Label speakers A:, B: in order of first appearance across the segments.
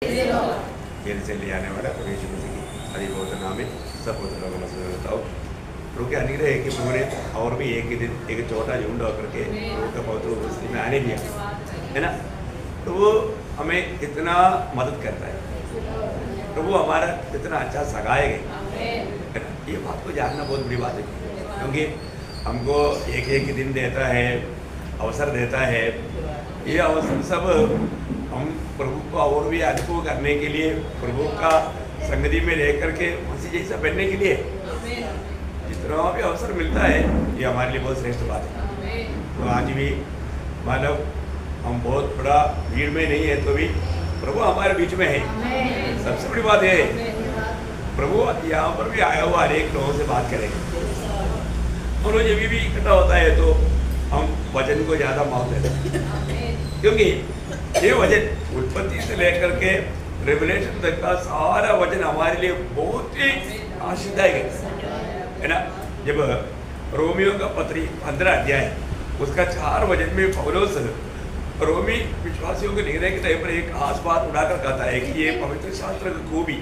A: खेल से ले आने वाला प्रभु यीशु मसीह की हरि बहुत नाम है सब बहुत लोगों में बताओ प्रभु के अनुग्रह है कि प्रभु ने और भी एक ही दिन एक छोटा झुंड होकर के प्रभु का पवित्र उपस्थिति में आने दिया है ना। तो वो हमें इतना मदद करता है, प्रभु हमारा इतना अच्छा सगाएगा है ना। ये बात को जानना बहुत बड़ी बात है, क्योंकि हमको एक एक दिन देता है, अवसर देता है। ये अवसर सब हम प्रभु को और भी अनुभव करने के लिए, प्रभु का संगति में रह करके उसी जैसा बनने के लिए जितना भी अवसर मिलता है ये हमारे लिए बहुत श्रेष्ठ बात है। तो आज भी मानव हम बहुत बड़ा भीड़ में नहीं है तो भी प्रभु हमारे बीच में है, सबसे बड़ी बात है। प्रभु यहाँ पर भी आया हुआ हर एक लोगों से बात करेंगे और जब भी इकट्ठा होता है तो हम वचन को ज़्यादा महत्व देते हैं, क्योंकि ये वचन उत्पत्ति से लेकर के रेवलेशन तक का सारा वचन हमारे लिए बहुत ही आशीर्वाददायक है ना। जब रोमियो का पत्री 15 अध्याय उसका 4 वचन में पौलुस रोमी विश्वासियों को लिखने के टाइम पर एक खास बात उड़ाकर कहता है कि ये पवित्र शास्त्र की खूबी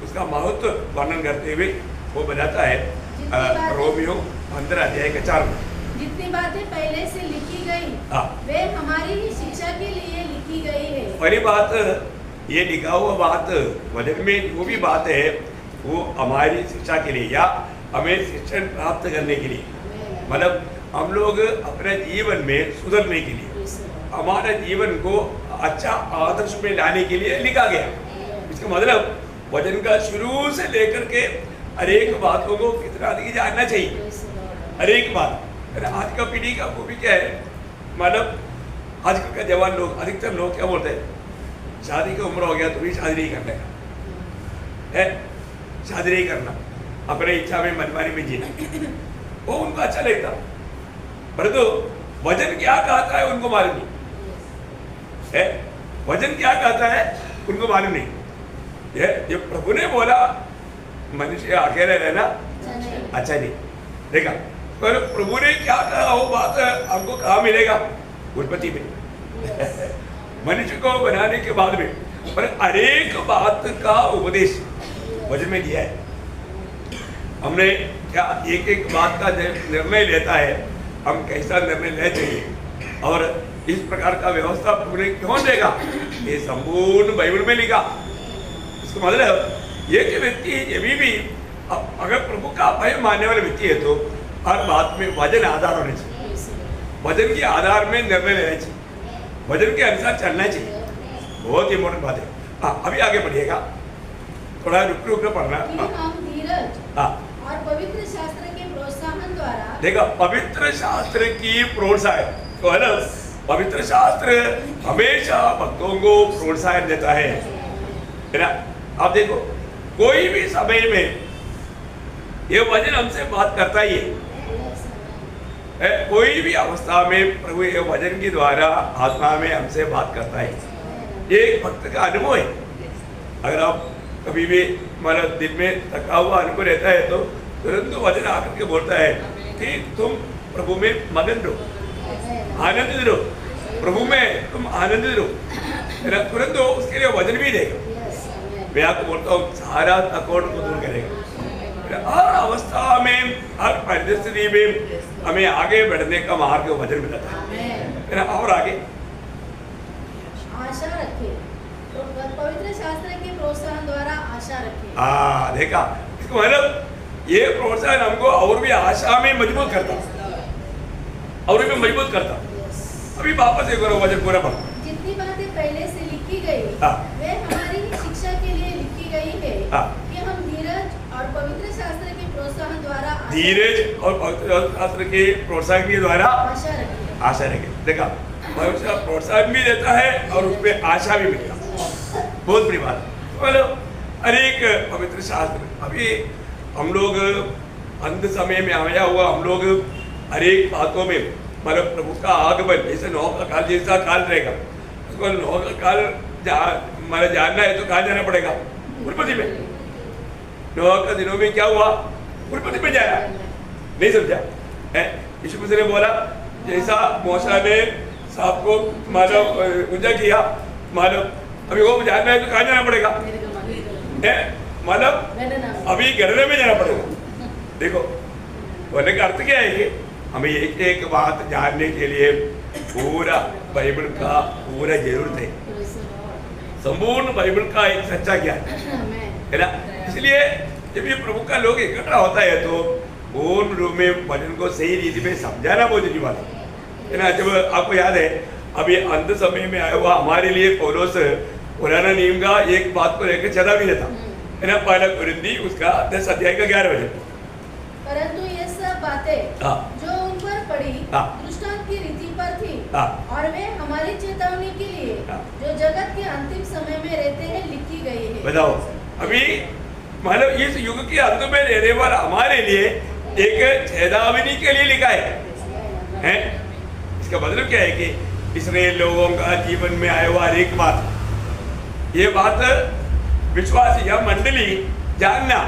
A: उसका महत्व वर्णन करते हुए वो बताता है रोमियो 15 अध्याय के 4 में
B: जितनी बातें पहले से लिखी गई वे हमारी ही शिक्षा के लिए लिखी गई है।
A: पहली बात ये लिखा हुआ बात वचन में जो भी बात है वो हमारी शिक्षा के लिए या हमें शिक्षण प्राप्त करने के लिए, मतलब हम लोग अपने जीवन में सुधरने के लिए, हमारे जीवन को अच्छा आदर्श में लाने के लिए लिखा गया। इसका मतलब वचन का शुरू से लेकर के हर एक बातों को कितना अधिक जानना चाहिए, हर एक बात। आज का पीढ़ी का वो भी क्या है, मतलब आजकल का जवान लोग, अधिकतर लोग क्या बोलते हैं, शादी की उम्र हो गया तो भी शादी नहीं करने का है, शादी नहीं करना, अपने इच्छा में मनमानी में जीना, वो उनको अच्छा लगता। परंतु वचन क्या कहता है उनको मालूम नहीं है, वचन क्या कहता है उनको मालूम नहीं है। जब प्रभु ने बोला मनुष्य अकेले रहना अच्छा नहीं, देखा पर प्रभु ने क्या कहा वो बात हमको कहाँ मिलेगा, उत्पत्ति में मनुष्य को बनाने के बाद में, पर अनेक बात का उपदेश वचन में दिया है। हमने क्या एक एक बात का निर्णय लेता है, हम कैसा निर्णय ले चाहिए और इस प्रकार का व्यवस्था प्रभु ने क्यों देगा, ये संपूर्ण बाइबल में लिखा। इसका मतलब ये कि व्यक्ति ये भी अगर प्रभु का भय मानने वाला व्यक्ति है तो हर बात में वचन आधार होने चाहिए, वचन के आधार में निर्णय लेना चाहिए, वचन के अनुसार चलना चाहिए, बहुत इंपॉर्टेंट बात है। हाँ अभी आगे बढ़िएगा, थोड़ा रुक रुक पढ़ना। हाँ
B: और पवित्र शास्त्र के प्रोत्साहन द्वारा,
A: देखो पवित्र शास्त्र की प्रोत्साहन तो है ना, पवित्र शास्त्र हमेशा भक्तों को प्रोत्साहन देता है ना। आप देखो कोई भी समय में ये वचन हमसे बात करता ही है, कोई भी अवस्था में प्रभु ये वचन के द्वारा आत्मा में हमसे बात करता है। ये एक भक्त का अनुभव है। अगर आप कभी भी हमारा दिन में थका हुआ अनुभव रहता है तो तुरंत वचन आकर के बोलता है कि तुम प्रभु में मगन रहो, आनंदित रहो, प्रभु में तुम आनंदित रहो, तुरंत उसके लिए वचन भी देगा। मैं आपको बोलता हूँ सारा थकावट को दूर करेगा। हर अवस्था में, हर परिस्थिति में हमें आगे बढ़ने का मार्ग वचन मिलता है। और आगे
B: आशा रखें, तो पवित्र शास्त्र के प्रोत्साहन द्वारा आशा रखें।
A: हाँ देखा, इसको मतलब ये प्रोत्साहन हमको और भी आशा में मजबूत करता, और भी मजबूत करता। अभी वापस एक बार वचन पूरा पढ़ो।
B: जितनी बातें पहले से लिखी गई वे हमारी शिक्षा के लिए लिखी गई है कि हम धीरज और पवित्र शास्त्र के प्रोत्साहन द्वारा,
A: धीरज और पवित्र शास्त्र के प्रोत्साहन के द्वारा आशा रखें। देखा पवित्र प्रोत्साहन भी देता है और उसमें आशा भी मिलता, बहुत बड़ी बात। बोलो अनेक पवित्र शास्त्र, अभी हम लोग अंत समय में आया हुआ, हम लोग अनेक बातों में मतलब प्रभु का आगमन, जैसे नोह का काल जैसा काल रहेगा, उसको नोह का काल मतलब जानना है तो कहाँ जाना पड़ेगा, उत्पत्ति में। नोह के दिनों में क्या हुआ, उत्पत्ति में जाना, नहीं समझा है। यीशु मसीह ने बोला जैसा मूसा ने सांप को मानव ऊंचा किया, मानव अभी वो जानना है तो कहाँ जाना पड़ेगा? मतलब अभी गणना में जाना पड़ेगा। देखो बोलने का अर्थ क्या है कि हमें एक एक बात जानने के लिए पूरा बाइबल का पूरा जरूरत है, संपूर्ण बाइबल का एक सच्चा ज्ञान है ना। इसलिए जब ये प्रभु का लोग इकट्ठा होता है तो पूर्ण रूप में वचन को सही रीति में समझाना बहुत जरूरी बात है ना। जब आपको याद है अभी अंत समय में आया हुआ हमारे लिए पौलुस पुराना नियम का एक बात को लेकर चेतावनी देता है ना, पहला कुरिन्थी उसका 10 अध्याय का 11 वचन।
B: परंतु ये सब बातें जो उन पर पड़ी दृष्टांत की रीति पर थी और वे हमारी चेतावनी के लिए जो जगत के अंतिम समय में रहते हैं लिखी गई है।
A: बताओ अभी मतलब इस युग के अंत में रहने वाला हमारे लिए एक चेतावनी के लिए लिखा है? इसका मतलब क्या है कि इस्राएल लोगों का जीवन में आया हुआ एक बात, ये बात विश्वासी या मंडली जानना,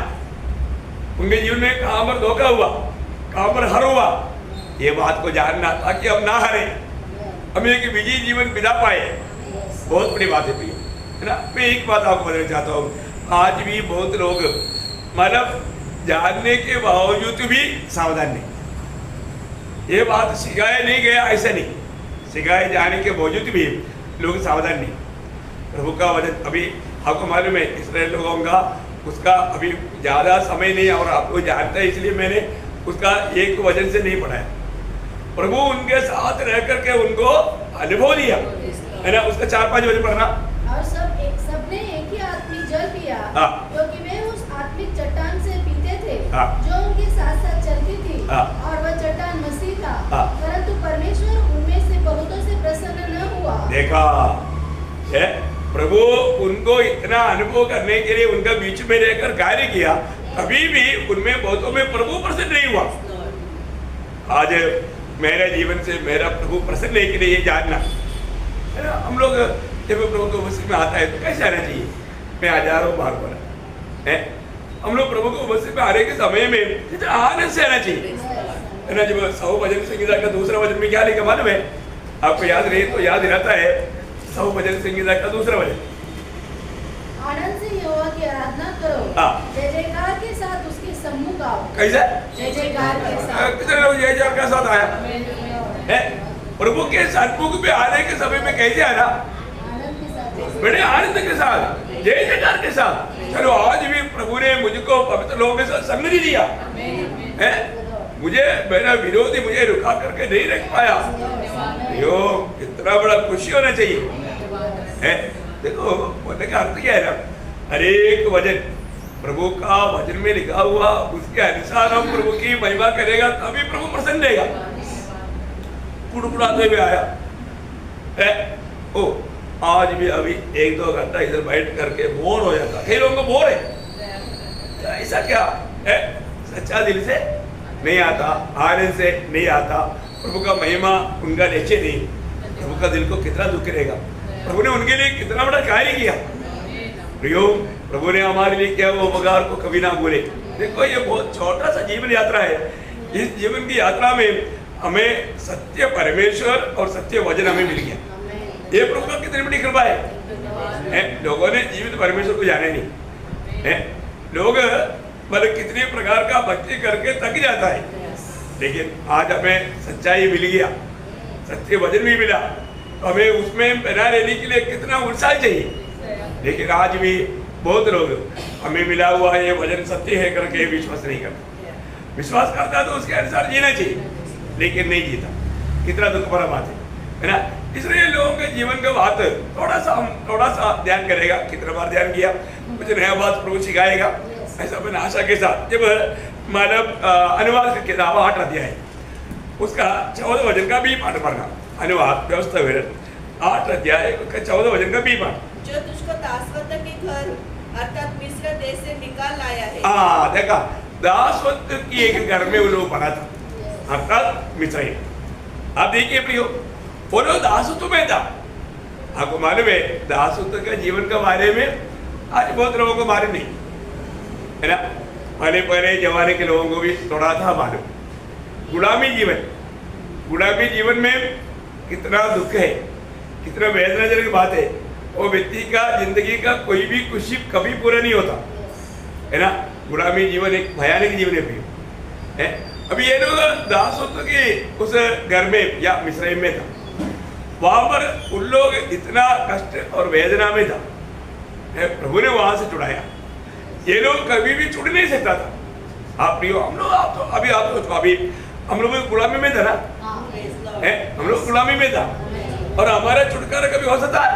A: उनके जीवन में कहां पर धोखा हुआ, कहां पर हर हुआ, ये बात को जानना ताकि हम ना हारे, हम एक विजयी जीवन बिता पाए। बहुत बड़ी बात है भैया, है ना। मैं एक बात आपको बताना चाहता हूँ, आज भी बहुत लोग मतलब जानने के बावजूद भी सावधान नहीं। ये बात सिखाया नहीं गया ऐसा नहीं, सिखाए जाने के बावजूद भी लोग सावधान नहीं। प्रभु का वचन अभी आपको मालूम है इस्राएल लोगों का उसका अभी ज़्यादा समय नहीं और आपको जानता है, इसलिए मैंने उसका एक वचन से नहीं पढ़ाया। प्रभु उनके साथ रह करके उनको अनुभव दिया, है ना। उसका 4-5 वचन पढ़ना।
B: और सबने एक ही आत्मिक जल पिया क्योंकि वे उस आत्मिक चट्टान से पीते थे जो उनके साथ साथ चलती थी और वह चट्टान मसीह था, परंतु परमेश्वर उनमें से बहुतों से प्रसन्न न हुआ। देखा
A: है प्रभु उनको इतना अनुभव करने के लिए उनका बीच में रहकर कार्य किया, कभी भी उनमें बहुतों में प्रभु प्रसन्न नहीं हुआ। आज मेरे जीवन से मेरा प्रभु प्रसन्न है कि नहीं ये जानना, है ना। हम लोग जब प्रभु को उपस्थित में आता है तो कैसे आना चाहिए? मैं हजारों बार बोला है, हम लोग प्रभु को उपस्थित में आने के समय में इतना आनंद से आना चाहिए, है ना। जब 100 भजन संगीता का दूसरा वचन में क्या लिखा मालूम है? आपको याद रहे तो याद रहता है 100 भजन संगीता का दूसरा वचन,
B: आनंद से यहोवा की आराधना करो, जय जयकार के साथ उसके सम्मुख आओ।
A: कैसे?
B: जय जयकार के साथ।
A: कितने लोग जय जयकार के साथ आया है? प्रभु के सन्मुख पे आने के समय में कैसे आना? बड़े आनंद के साथ, जय जयकार के साथ। चलो आज भी प्रभु ने मुझको पवित्र लोगों के साथ संग नहीं दिया है, मुझे मेरा विरोधी मुझे रुका करके नहीं रख पाया। यो कितना बड़ा खुशी होना चाहिए है। देखो बोलने का अर्थ क्या है ना, हर एक वचन प्रभु का वचन में लिखा हुआ उसके अनुसार हम प्रभु की महिमा करेगा तभी प्रभु प्रसन्न रहेगा। कुड़कुड़ाते हुए आया है, ओ आज भी अभी 1-2 घंटा इधर बैठ करके बोर हो जाता। कई लोगों को बोर है, ऐसा क्या है? सच्चा दिल से नहीं आता, आनंद से नहीं आता, प्रभु का महिमा उनका निश्चय नहीं। प्रभु का दिल को कितना दुख रहेगा, प्रभु ने उनके लिए कितना बड़ा कार्य किया। प्रियो प्रभु ने हमारे लिए किया वो उपकार को कभी ना भूले। देखो ये बहुत छोटा सा जीवन यात्रा है, इस जीवन की यात्रा में हमें सत्य परमेश्वर और सत्य वचन हमें मिल गया। ये प्रभु का कितनी बड़ी कृपा है। लोगों ने जीवित परमेश्वर को जाने नहीं है, लोग मतलब कितने प्रकार का भक्ति करके थक जाता है, लेकिन आज हमें सच्चाई मिल गया, सत्य वचन भी मिला, तो हमें उसमें बना रहने के लिए कितना उत्साह चाहिए। लेकिन आज भी बहुत लोग हमें मिला हुआ ये वचन सत्य है करके विश्वास नहीं करता। विश्वास करता तो उसके अनुसार जीना चाहिए, लेकिन नहीं जीता। कितना दुख भरा बात है ना। इसलिए लोगों के जीवन का बात थोड़ा सा ध्यान करेगा। कितना बार ध्यान किया, कुछ नया बात प्रभु सिखाएगा, ऐसा मैंने आशा के साथ। जब मानव अनुवाद की किताब 8 अध्याय है, उसका 14 वचन का बी पाठ पढ़ना। अनुवाद व्यवस्था 8 अध्याय का 14 वचन का बी पाठ।
C: जो तुझको दासवत के घर अर्थात मिस्र देश से निकाल लाया है।
A: देखा, दासवत की एक घर में वो लोग बना था, अर्थात मिस्र। आप देखिए प्रियो, वो लोग दासत्व में था। आपको मालूम है दासत्व का जीवन के बारे में आज बहुत लोगों को मालूम नहीं है ना। पहले जमाने के लोगों को भी थोड़ा था मालूम। गुलामी जीवन में कितना दुख है, कितना वेदनाजनक बात है। वो व्यक्ति का जिंदगी का कोई भी खुशी कभी पूरा नहीं होता है ना। गुलामी जीवन एक भयानक जीवन है। अभी ये लोग दासत्व के उस घर में या मिस्रैम में था, वहां पर उन लोग इतना कष्ट और वेदना में था, प्रभु ने वहां से छुड़ाया। ये लोग कभी भी छुड़ नहीं सकता था। आप प्रियो, हम लोग आप तो अभी हम लोग गुलामी में था ना, हम लोग गुलामी में था, और हमारा छुटकारा कभी हो सकता है?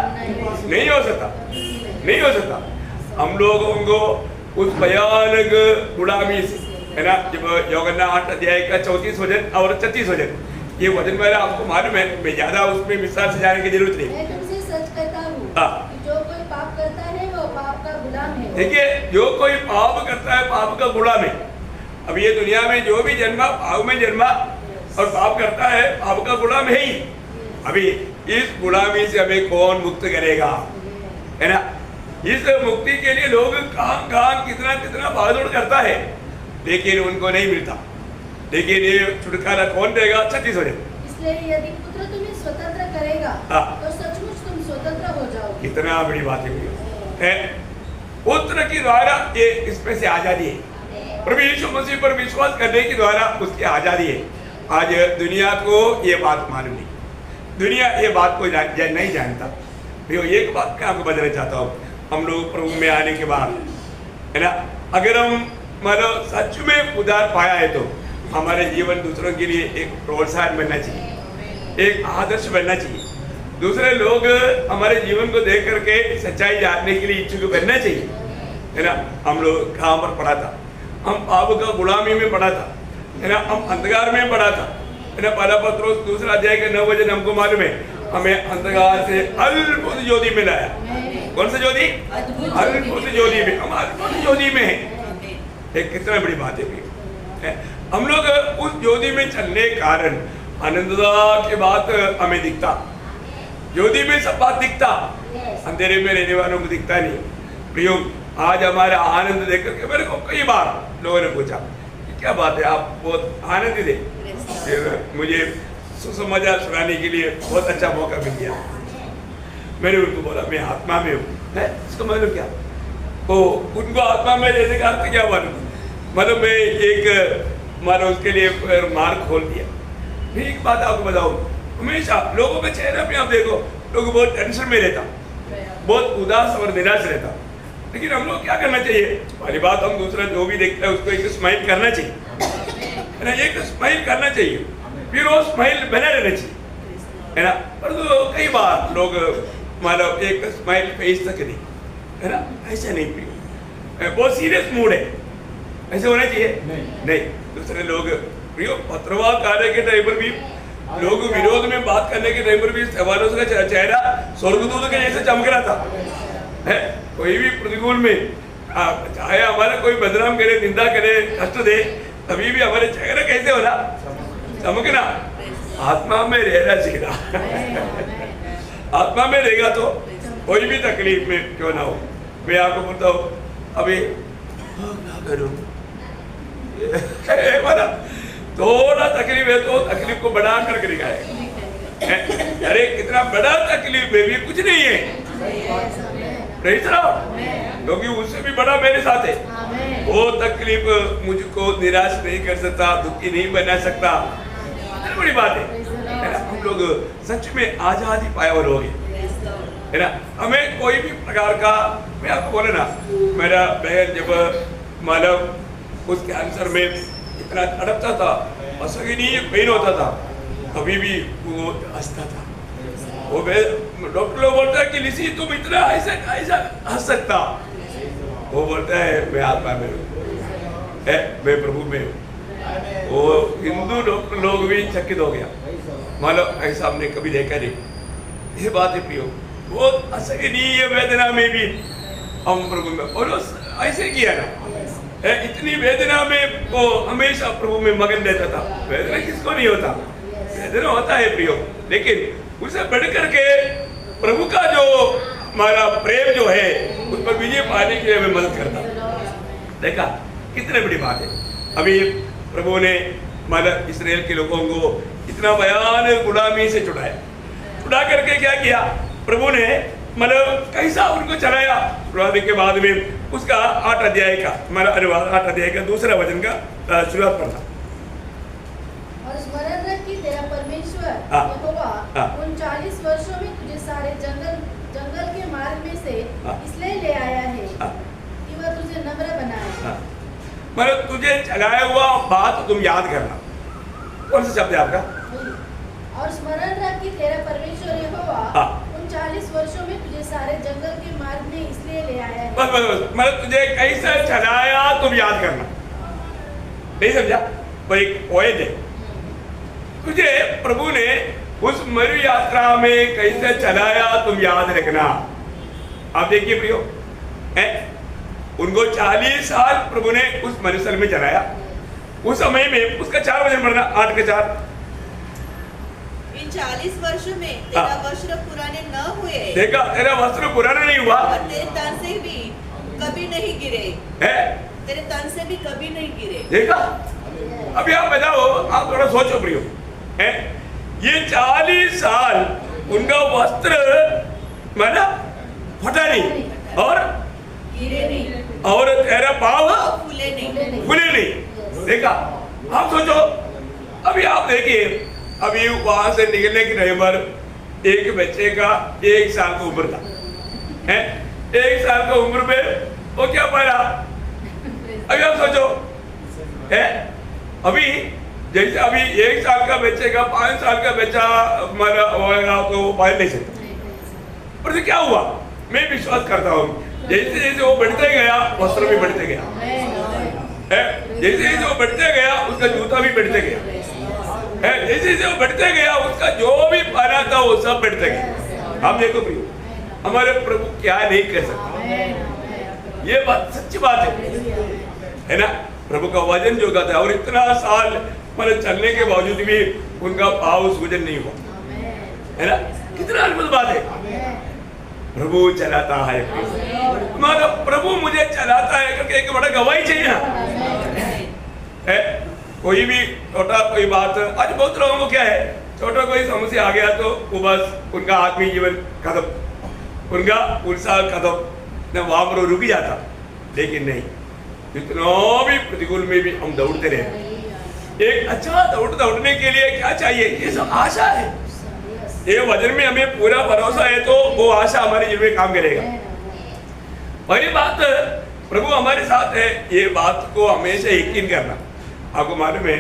A: नहीं हो सकता, नहीं हो सकता। हम लोगों को उस भयानक गुलामी से, है ना, जब यूहन्ना 8 अध्याय का 34 वचन और 36 वचन, ये वचन मेरा आपको मालूम है, मैं ज्यादा उसमें विस्तार से जाने की जरूरत नहीं।
B: मैं तुमसे सच कहता हूँ कि जो कोई पाप करता है वो पाप का गुलाम है।
A: देखिए, जो कोई पाप करता है पाप का गुलाम है। अब ये दुनिया में जो भी जन्मा पाप में जन्मा और पाप करता है पाप का गुलाम है ही। अभी इस गुलामी से हमें कौन मुक्त करेगा, है ना। इस मुक्ति के लिए लोग कहां कितना कितना भागदौड़ करता है, लेकिन उनको नहीं मिलता। लेकिन ये छुटकारा कौन देगा? 36 वचन।
B: इसलिए यदि पुत्र तुम्हें स्वतंत्र करेगा तो सचमुच तुम स्वतंत्र हो जाओगे।
A: कितना बड़ी बात है। पुत्र के द्वारा ये इसमें से आजादी है। प्रभु यीशु मसीह पर विश्वास करने के द्वारा उसकी आजादी है। आज दुनिया को ये बात मालूम नहीं, दुनिया ये बात को नहीं जानता। भैया एक बात मैं आपको बताना चाहता हूँ, हम लोग प्रभु में आने के बाद, है ना, अगर हम मतलब सच में उद्धार पाया है तो हमारे जीवन दूसरों के लिए एक प्रोत्साहन बनना चाहिए, एक आदर्श बनना चाहिए। दूसरे लोग हमारे जीवन को देख करके सच्चाई जानने के लिए इच्छुक बनना चाहिए, है ना। हम लोग कहाँ पर पढ़ा था? हम पाप का गुलामी में पढ़ा था, है ना, हम अंधकार में पढ़ा था, है ना। पहला पत्रोस 2 अध्याय के 9 वचन हमको मालूम है, हमें अंधकार से अद्भुत ज्योति में लाया। कौन सा ज्योति? अद्भुत ज्योति में, हम अद्भुत ज्योति में है। एक कितना बड़ी बात है। हम लोग उस ज्योति में चलने के कारण आनंददा के बात हमें दिखता, ज्योति में सब बात दिखता, अंधेरे में रहने वालों को दिखता नहीं। प्रियो, आज हमारा आनंद देख करके मेरे को कई बार लोगों ने पूछा क्या बात है, आप बहुत आनंदित है। मुझे सुसमाचार सुनाने के लिए बहुत अच्छा मौका मिल गया। मैंने उनको बोला मैं आत्मा में हूँ, इसका मतलब क्या? वो उनको आत्मा में रहने का अर्थ क्या मालूम? मतलब मैं एक मानो उसके लिए मार्ग खोल दिया। फिर एक बात आपको बताऊँ, हमेशा लोगों के चेहरे पे आप देखो, लोग बहुत टेंशन में रहता, बहुत उदास और निराश रहता। लेकिन हम लोग क्या करना चाहिए? पहली बात, हम दूसरा जो भी देखता है उसको एक स्माइल करना चाहिए, है ना, एक स्माइल करना चाहिए, फिर वो स्माइल बना रहना चाहिए, है ना। पर तो कई बार लोग मतलब एक स्माइल फेस तक नहीं, है ना, ऐसा नहीं। प्रियो बहुत सीरियस मूड है, ऐसे होना चाहिए नहीं। दूसरे लोग प्रियो पत्रवार कार्य के टाइम पर भी लोग विरोध में बात करने के टाइम पर भी स्तेफानोस का चेहरा स्वर्गदूत के जैसे चमक रहा था, है। कोई भी प्रतिकूल में चाहे हमारा कोई बदनाम करे, निंदा करे, कष्ट दे, तभी भी हमारे चेहरा कैसे होना? चमकना। आत्मा में रहना सीखना। आत्मा में रहेगा तो कोई भी तकलीफ में क्यों ना हो। मैं आपको बोलता हूँ अभी क्या करूँ, थोड़ा तकलीफ है तो तकलीफ को बढ़ा कर दिखाए। अरे कितना बड़ा तकलीफ है, ये कुछ नहीं है, क्योंकि उससे भी बड़ा मेरे साथ है। वो तकलीफ मुझको निराश नहीं कर सकता, दुखी नहीं बना सकता। कितनी बड़ी बात है ना। हम लोग सच में आजादी पाए हुए लोग है ना। हमें कोई भी प्रकार का, मैं आपको बोले ना, मेरा बहन जब मानव उस कैंसर में इतना तड़पता था, असहनीय पेन होता था, अभी भी वो हंसता था। वो डॉक्टर लोग बोलता है कि लिसी तुम इतना ऐसा ऐसा हंस सकता, वो बोलता है मैं आत्मा में हूँ, मैं प्रभु में हूँ। वो हिंदू डॉक्टर लोग भी चकित हो गया, मतलब ऐसा हमने कभी देखा नहीं। ये बात है प्रियो, बहुत असहनीय वेदना में भी हम प्रभु में, और ऐसे किया ना, इतनी वेदना में वो हमेशा प्रभु में मगन रहता था। वेदना किसको नहीं होता? वेदना होता है प्रियो, लेकिन उसे बढ़ करके प्रभु का जो हमारा प्रेम जो है उस पर विजय पाने के लिए हमें मदद करता। देखा कितनी बड़ी बात है। अभी प्रभु ने मतलब इस्राएल के लोगों को इतना भयानक गुलामी से छुड़ाया। छुड़ा करके क्या किया? प्रभु ने मतलब कैसा उनको चलाया। शुरुआत के बाद में उसका 8 अध्याय का हमारा अनुवाद 8 अध्याय का दूसरा वचन का शुरुआत पढ़ा।
B: और स्मरण रख कि तेरा परमेश्वर यहोवा उन 40 वर्षों में तुझे सारे जंगल के मार्ग में से इसलिए ले आया है कि वह तुझे नम्र बनाए।
A: मतलब तुझे चलाया हुआ बात तुम याद करना। कौन सा शब्द है आपका?
B: और स्मरण रख कि तेरा परमेश्वर यहोवा उन 40 वर्षों में तुझे सारे जंगल के मार्ग में इसलिए ले आया है।
A: बस मतलब तुझे कैसे चलाया तुम याद करना। नहीं समझा? वो एक पोएट है। तुझे प्रभु ने उस मरु यात्रा में कैसे चलाया तुम याद रखना। आप देखिए प्रियो, उनको 40 साल प्रभु ने उस मरुस्थल में चलाया। उस समय में उसका 4 वचन पढ़ना, 8 के 4।
C: इन 40 वर्षों में तेरा वस्त्र पुराने न हुए।
A: देखा, तेरा वस्त्र पुराना नहीं हुआ
C: और तेरे तन से भी कभी नहीं गिरे। तेरे तन से भी कभी नहीं गिरे।
A: देखा? अभी आप बताओ, आप थोड़ा सोचो प्रियो, ये 40 साल उनका वस्त्र मतलब फटा नहीं और
C: गिरे नहीं
A: और तेरा पाँव
C: फूले
A: नहीं। देखा? आप सोचो, अभी आप देखिए, अभी वहां से निकलने के टाइम पर एक बच्चे का 1 साल का उम्र था, 1 साल का उम्र में वो क्या पाया। अभी आप सोचो, अभी जैसे अभी 1 साल का बच्चे का 5 साल का बच्चा मरा होगा तो वो पाल नहीं सकता। पर क्या हुआ, मैं विश्वास करता हूँ, जैसे जैसे वो बढ़ते गया वस्त्र भी बढ़ते गया, जैसे जैसे वो बढ़ते गया उसका जूता भी बढ़ते गया, जैसे जैसे वो बढ़ते गया उसका जो भी पाना था वो सब बढ़ते गया। हम देखो प्रियो, हमारे प्रभु क्या नहीं कर सकते, ये बात सच्ची बात है ना। प्रभु का वजन जो था और इतना साल मतलब चलने के बावजूद भी उनका पाँव सूजन नहीं हुआ, है ना। कितना अद्भुत बात है। प्रभु चलाता है, हमारा प्रभु मुझे चलाता है करके एक बड़ा गवाही चाहिए ना। कोई भी छोटा कोई बात, आज बहुत लोगों को क्या है, छोटा कोई समस्या आ गया तो वो बस उनका आत्मीय जीवन खत्म, उनका उत्साह खत्म, न वहां पर रुक जाता। लेकिन नहीं, जितना भी प्रतिकूल में भी हम दौड़ते रहे। एक अच्छा दौड़ने के लिए क्या चाहिए, ये सब आशा है। ये वजन में हमें पूरा भरोसा है तो वो आशा हमारे जीवन में काम करेगा। वही बात प्रभु हमारे साथ है, ये बात को हमेशा यकीन करना। आपको मालूम है,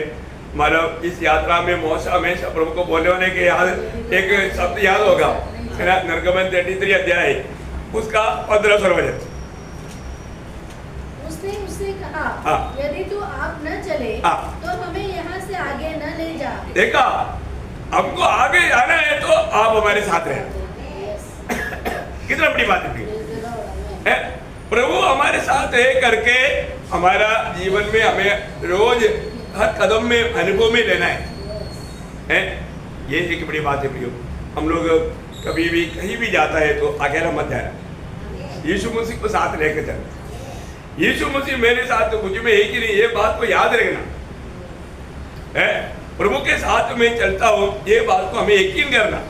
A: हमारा इस यात्रा में मौसा हमेशा प्रभु को बोलने वाले के याद एक शब्द याद होगा, है ना। निर्गमन 33 अध्याय उसका 15 वचन।
B: उसने उससे कहा, यदि तू आप न चले तो हमें यहाँ से आगे न ले जा।
A: देखा, हमको आगे जाना है तो आप हमारे साथ रहे। कितना बड़ी बात है। प्रभु हमारे साथ है करके हमारा जीवन में हमें रोज हर कदम में अनुभव में लेना है। ये एक बड़ी बात है प्रियो। हम लोग कभी भी कहीं भी जाता है तो अकेला मत जाना, यीशु मसीह को साथ लेकर चलना। यीशु मसीह मेरे साथ तो मुझे में एक ही नहीं, ये बात को याद रखना है। प्रभु के साथ में चलता हूँ, ये बात को हमें यकीन करना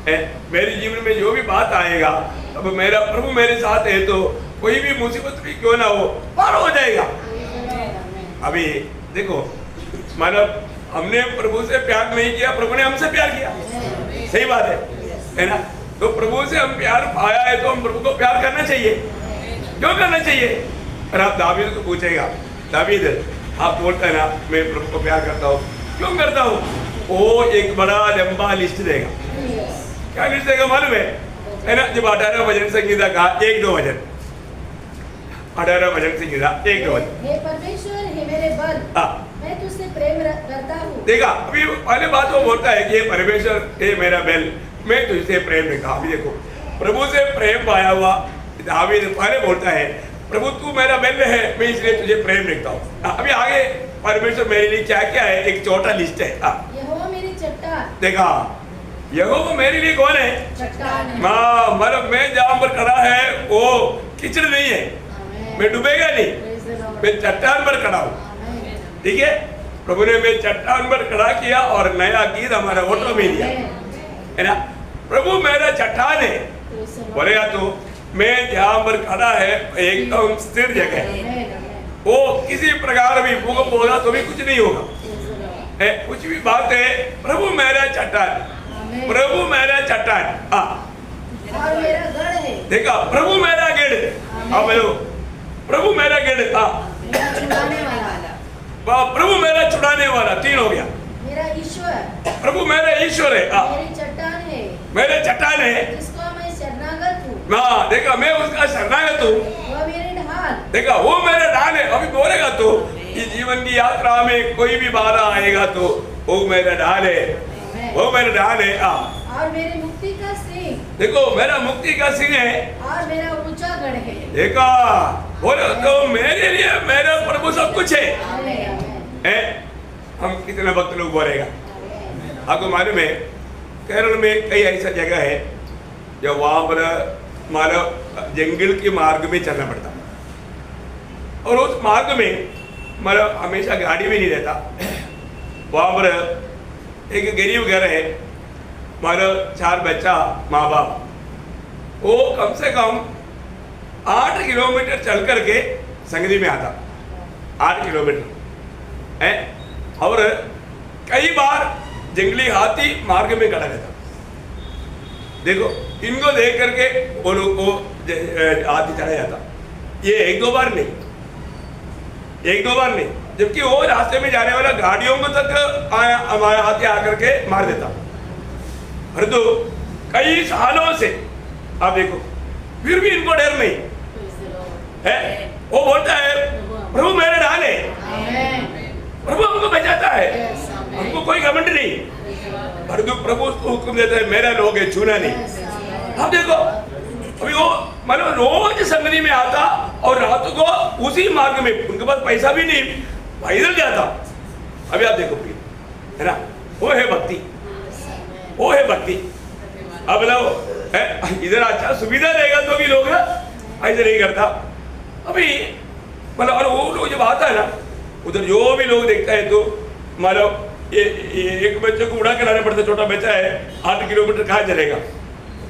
A: है। मेरे जीवन में जो भी बात आएगा, अब मेरा प्रभु मेरे साथ है तो कोई भी मुसीबत भी क्यों ना हो पार हो जाएगा। अभी देखो, मतलब हमने प्रभु से प्यार नहीं किया, प्रभु ने हमसे प्यार किया। सही बात है ना। तो प्रभु से हम प्यार पाया है तो हम प्रभु को प्यार करना चाहिए। क्यों करना चाहिए? और आप दावीद को पूछेगा, दावीद आप बोलते हैं ना मैं प्रभु को प्यार करता हूँ, क्यों करता हूँ? वो एक बड़ा लंबा लिस्ट देगा। क्या लिस्ट देगा मालूम है ना। जब 18 भजन संगीता का 1-2 वचन, 18 भजन संगीता 1-2 वचन।
B: हे परमेश्वर, हे मेरे बल, मैं तुझसे प्रेम करता हूँ।
A: देखा, अभी पहले बात वो बोलता है कि हे परमेश्वर, हे मेरा बेल, मैं तुझसे प्रेम रखता। अभी देखो, प्रभु से प्रेम पाया हुआ दावीद पहले बोलता है, प्रभु तू मेरा बेल है, मैं इसलिए तुझे प्रेम रखता हूँ। अभी आगे परमेश्वर मेरे लिए क्या क्या है, एक छोटा लिस्ट है।
B: यहोवा मेरी चट्टान।
A: देखा, यहोवा मेरे लिए कौन है?
B: चट्टान।
A: मतलब मैं जहाँ पर खड़ा है वो कीचड़ नहीं है, मैं डूबेगा नहीं, मैं चट्टान पर खड़ा हूँ। ठीक है, प्रभु ने मैं चट्टान पर खड़ा किया और नया गीत हमारा ऑटो में दिया, है ना। प्रभु मेरा चट्टान है, बोलेगा तो मैं जहाँ पर खड़ा है एकदम स्थिर जगह है, वो किसी प्रकार भी भूकंप होगा तो भी कुछ नहीं होगा, है कुछ भी बात है। प्रभु मेरा चट्टान, प्रभु मेरा चट्टान,
B: और मेरा गढ़ है।
A: देखा, प्रभु मेरा गढ़, अब प्रभु मेरा गढ़,
B: छुड़ाने वाला,
A: प्रभु मेरा छुड़ाने वाला, 3 हो गया।
B: मेरा ईश्वर,
A: प्रभु मेरा ईश्वर है,
B: मेरी चट्टान है,
A: मेरे चट्टान है,
B: जिसको मैं शरणागत हूँ।
A: हाँ देखा, मैं उसका शरणागत हूँ,
B: वह मेरी ढाल,
A: देखा वो मेरा ढाल है। अभी बोलेगा तो कि जीवन की यात्रा में कोई भी बाधा आएगा तो वो मेरा ढाल है, वो मेरा ढाल है।
B: और मेरी मुक्ति का सिंह,
A: देखो मेरा मुक्ति का सिंह है,
B: और मेरा ऊंचा गढ़ है।
A: देखा, बोलो तो मेरे लिए मेरा प्रभु सब कुछ है। हम कितने वक्त लोग बोलेगा, आपको मालूम है केरल में कई ऐसा जगह है जो वहां पर मानो जंगल के मार्ग में चलना पड़ता, और उस मार्ग में मतलब हमेशा गाड़ी भी नहीं रहता। वहां पर एक गरीब घर है, मानो 4 बच्चा, माँ बाप, वो कम से कम 8 किलोमीटर चल करके संगति में आता, 8 किलोमीटर है, और कई बार जंगली हाथी मार्ग में खड़ा रहता। देखो इनको देख करके वो लोग को हाथी चढ़ा जाता, ये 1-2 बार नहीं, 1-2 बार नहीं, जबकि वो रास्ते में जाने वाला गाड़ियों को तक हमारा हाथी आकर के मार देता। परंतु कई सालों से आप देखो फिर भी इनको डर नहीं है। वो बोलता है प्रभु मेरे ढाल है, प्रभु हमको बचाता है, हमको कोई घमंड नहीं। परंतु प्रभु उसको हुक्म देता है मेरा लोग है, छूना नहीं। अब देखो अभी वो मतलब रोज संगति में आता और रात को उसी मार्ग में, उनके पास पैसा भी नहीं, पैदल जाता। अभी आप देखो है ना, वो है भक्ति, वो है भक्ति। अब लोग इधर अच्छा सुविधा रहेगा तो भी लोग ऐसे नहीं करता। अभी मतलब और वो लोग जब आता है ना, उधर जो भी लोग देखता है तो मतलब ये एक बच्चे को उड़ा के लाना पड़ता, छोटा बच्चा है 8 किलोमीटर कहाँ चलेगा,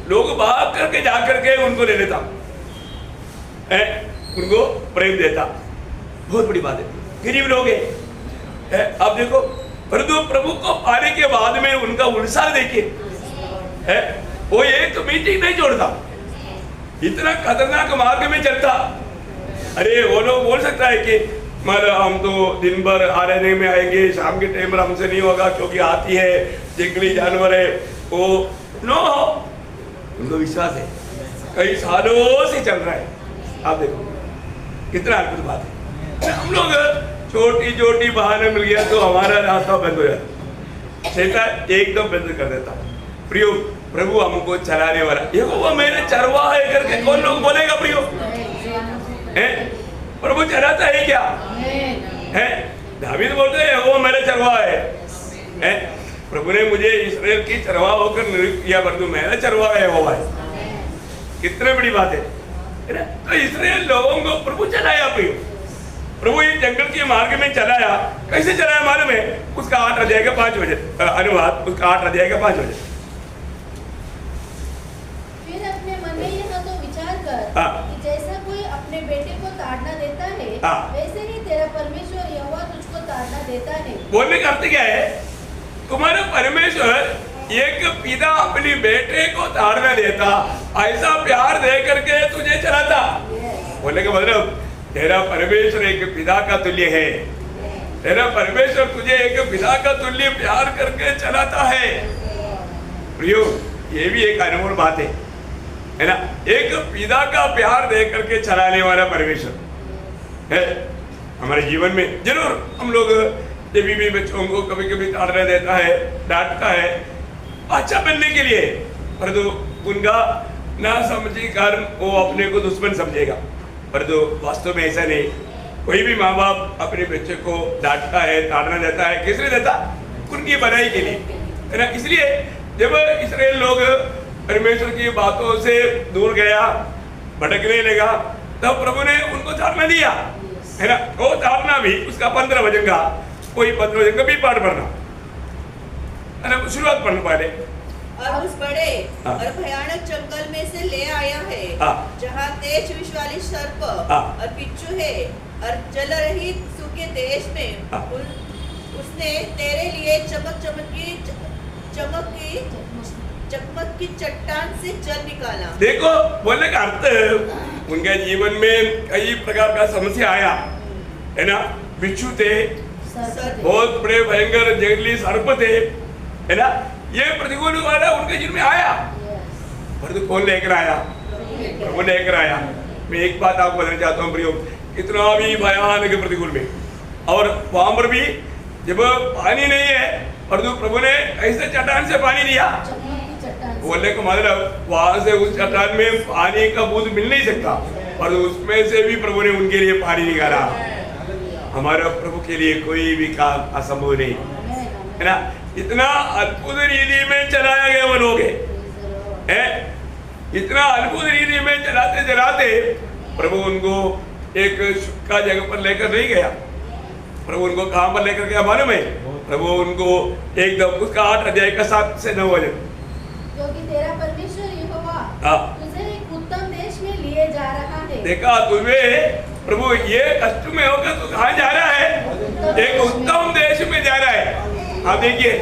A: लोग भाग करके जा करके उनको ले लेता है, उनको प्रेम देता। बहुत बड़ी बात है, गरीब लोग है। अब देखो परंतु प्रभु को पाने के बाद में उनका उत्साह देखिए है, वो एक मीटिंग नहीं जोड़ता, इतना खतरनाक मार्ग में चलता। अरे वो लोग बोल सकता है कि मतलब हम तो दिन भर आने में आएंगे, शाम के टाइम पर हमसे नहीं होगा क्योंकि हाथी है, जंगली जानवर है, वो नो, उनको विश्वास है, कई सालों से चल रहा है। आप देखो कितना अद्भुत बात है। हम लोग छोटी छोटी बहाने मिल गया तो हमारा रास्ता बंद हो जाता, शैतान एकदम बंद कर देता। प्रियो प्रभु हमको चलाने वाला, ये वो मेरे चरवाहा है करके कौन लोग बोलेगा प्रियो है? प्रभु चलाता है क्या है? दावीद बोलते हैं वो मेरे चरवाहा है। प्रभु ने मुझे इस्राएल की चरवाहा होकर नियुक्त किया, परंतु मेरा चरवाहा है वो है। कितने बड़ी बात है ना। तो इस्राएल लोगों को प्रभु चलाया, प्रियो प्रभु इस जंगल के मार्ग में चलाया। कैसे चलाया मालूम है? उसका 8 अध्याय का 5 वचन, अनुवाद उसका 8 अध्याय का 5 वचन।
B: फिर अपने मन में यह तो विचार कर कि जैसा कोई अपने बेटे को ताड़ना देता है, वैसे ही तेरा परमेश्वर यहोवा तुझको ताड़ना देता है। बोलने का अर्थ क्या है? तुम्हारा परमेश्वर एक पिता अपनी बेटे को ताड़ना देता, ऐसा प्यार दे करके तुझे चलाता। बोलने का मतलब तेरा परमेश्वर एक पिता का तुल्य है, तेरा परमेश्वर तुझे एक पिता का तुल्य प्यार करके चलाता है। प्रियो ये भी एक अनमोल बात है ना, एक पिता का प्यार दे करके चलाने वाला परमेश्वर है हमारे जीवन में। जरूर हम लोग जब भी बच्चों को कभी कभी ताड़ना देता है, डांटता है अच्छा बनने के लिए, परंतु उनका ना समझी कारण वो अपने को दुश्मन समझेगा, परंतु वास्तव में ऐसा नहीं। कोई भी माँ बाप अपने बच्चे को डांटता है, ताड़ना देता है, किस लिए देता? उनकी भलाई के लिए, है ना। इसलिए जब इस्राएल लोग परमेश्वर की बातों से दूर गया, भटकने लगा, तब प्रभु ने उनको ताड़ना दिया, है ना। वो ताड़ना भी उसका 15 वचन का, कोई 15 वचन का भी पाठ पढ़ना, है ना। शुरुआत पढ़ना पहले
C: और उस बड़े और भयानक जंगल में से ले आया है, जहाँ तेज विष वाली सर्प और बिच्छू है, और जल रहित सूखे देश में उसने तेरे लिए चकमक की चट्टान से जल निकाला।
A: देखो बोलने का अर्थ, उनके जीवन में कई प्रकार का समस्या आया है ना। बिच्छू थे, बहुत बड़े भयंकर जंगली सर्प थे, है ना। ये प्रतिकूल वाला उनके जीवन में आया, पर तो कौन लेकर आया? प्रभु लेकर आया। मैं एक बात आपको बताना चाहता हूँ प्रियो, इतना भी भयानक प्रतिकूल में, और वहां पर भी जब पानी नहीं है, और तो प्रभु ने ऐसे चट्टान से पानी दिया। बोलने का मतलब वहां से उस चट्टान में पानी का बूंद मिल नहीं सकता, और उसमें से भी प्रभु ने उनके लिए पानी निकाला। हमारा प्रभु के लिए कोई भी काम असंभव नहीं, है ना। इतना अद्भुत रीति में चलाया गया वो लोग है, इतना अद्भुत रीति में चलाते चलाते प्रभु उनको एक सूखा जगह पर लेकर नहीं गया। प्रभु उनको कहां पर लेकर गया मालूम है? प्रभु उनको एकदम उसका 8 अध्याय का 7 से 9 वचन,
B: क्योंकि तेरा परमेश्वर यहोवा तुझे एक उत्तम देश में लिए जा रहा है।
A: देखा तुम्हें प्रभु ये कष्ट में होकर तू कहाँ जा रहा है? एक उत्तम देश में जा रहा है। आप देखिए,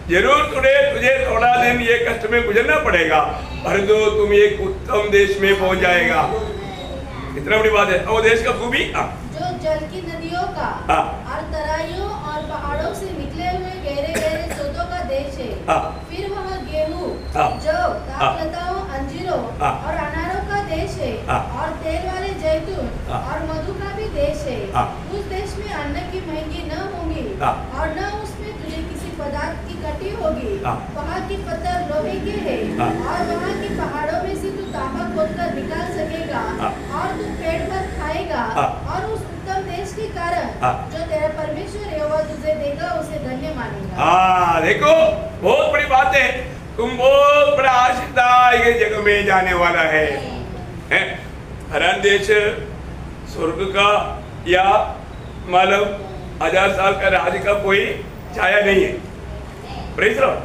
A: जरूर तुझे थोड़ा दिन ये कष्ट में गुजरना पड़ेगा, परंतु तुम एक उत्तम देश में पहुंच जाएगा। इतना बड़ी बात है। और देश का खूबी
B: जो जल की नदियों का और तराइयों और पहाड़ों से निकले हुए गहरे गहरे स्रोतों का देश है। फिर वह गेहूं, जौ, दाखलताओं, अंजीरों और अनारों का देश है, और तेल वाले जैतून और मधु का भी देश है। उस देश में अन्न की महंगी न होगी, और न उसमें तुझे किसी पदार्थ की कटी होगी। वहाँ की पत्थर लोहे के है, और वहाँ की पहाड़ों में से तू तांबा खोदकर निकाल सकेगा, और तू पेड़ पर खाएगा। और उस उत्तम देश के कारण जो तेरा परमेश्वर यहोवा तुझे देगा उसे धन्य मानेगा।
A: देखो बहुत बड़ी बात है। तुम बहुत बड़ा आशीषदायक जगह में जाने वाला है। हरान देश स्वर्ग का या मतलब 1000 साल का राज्य का कोई छाया नहीं है। Praise the Lord.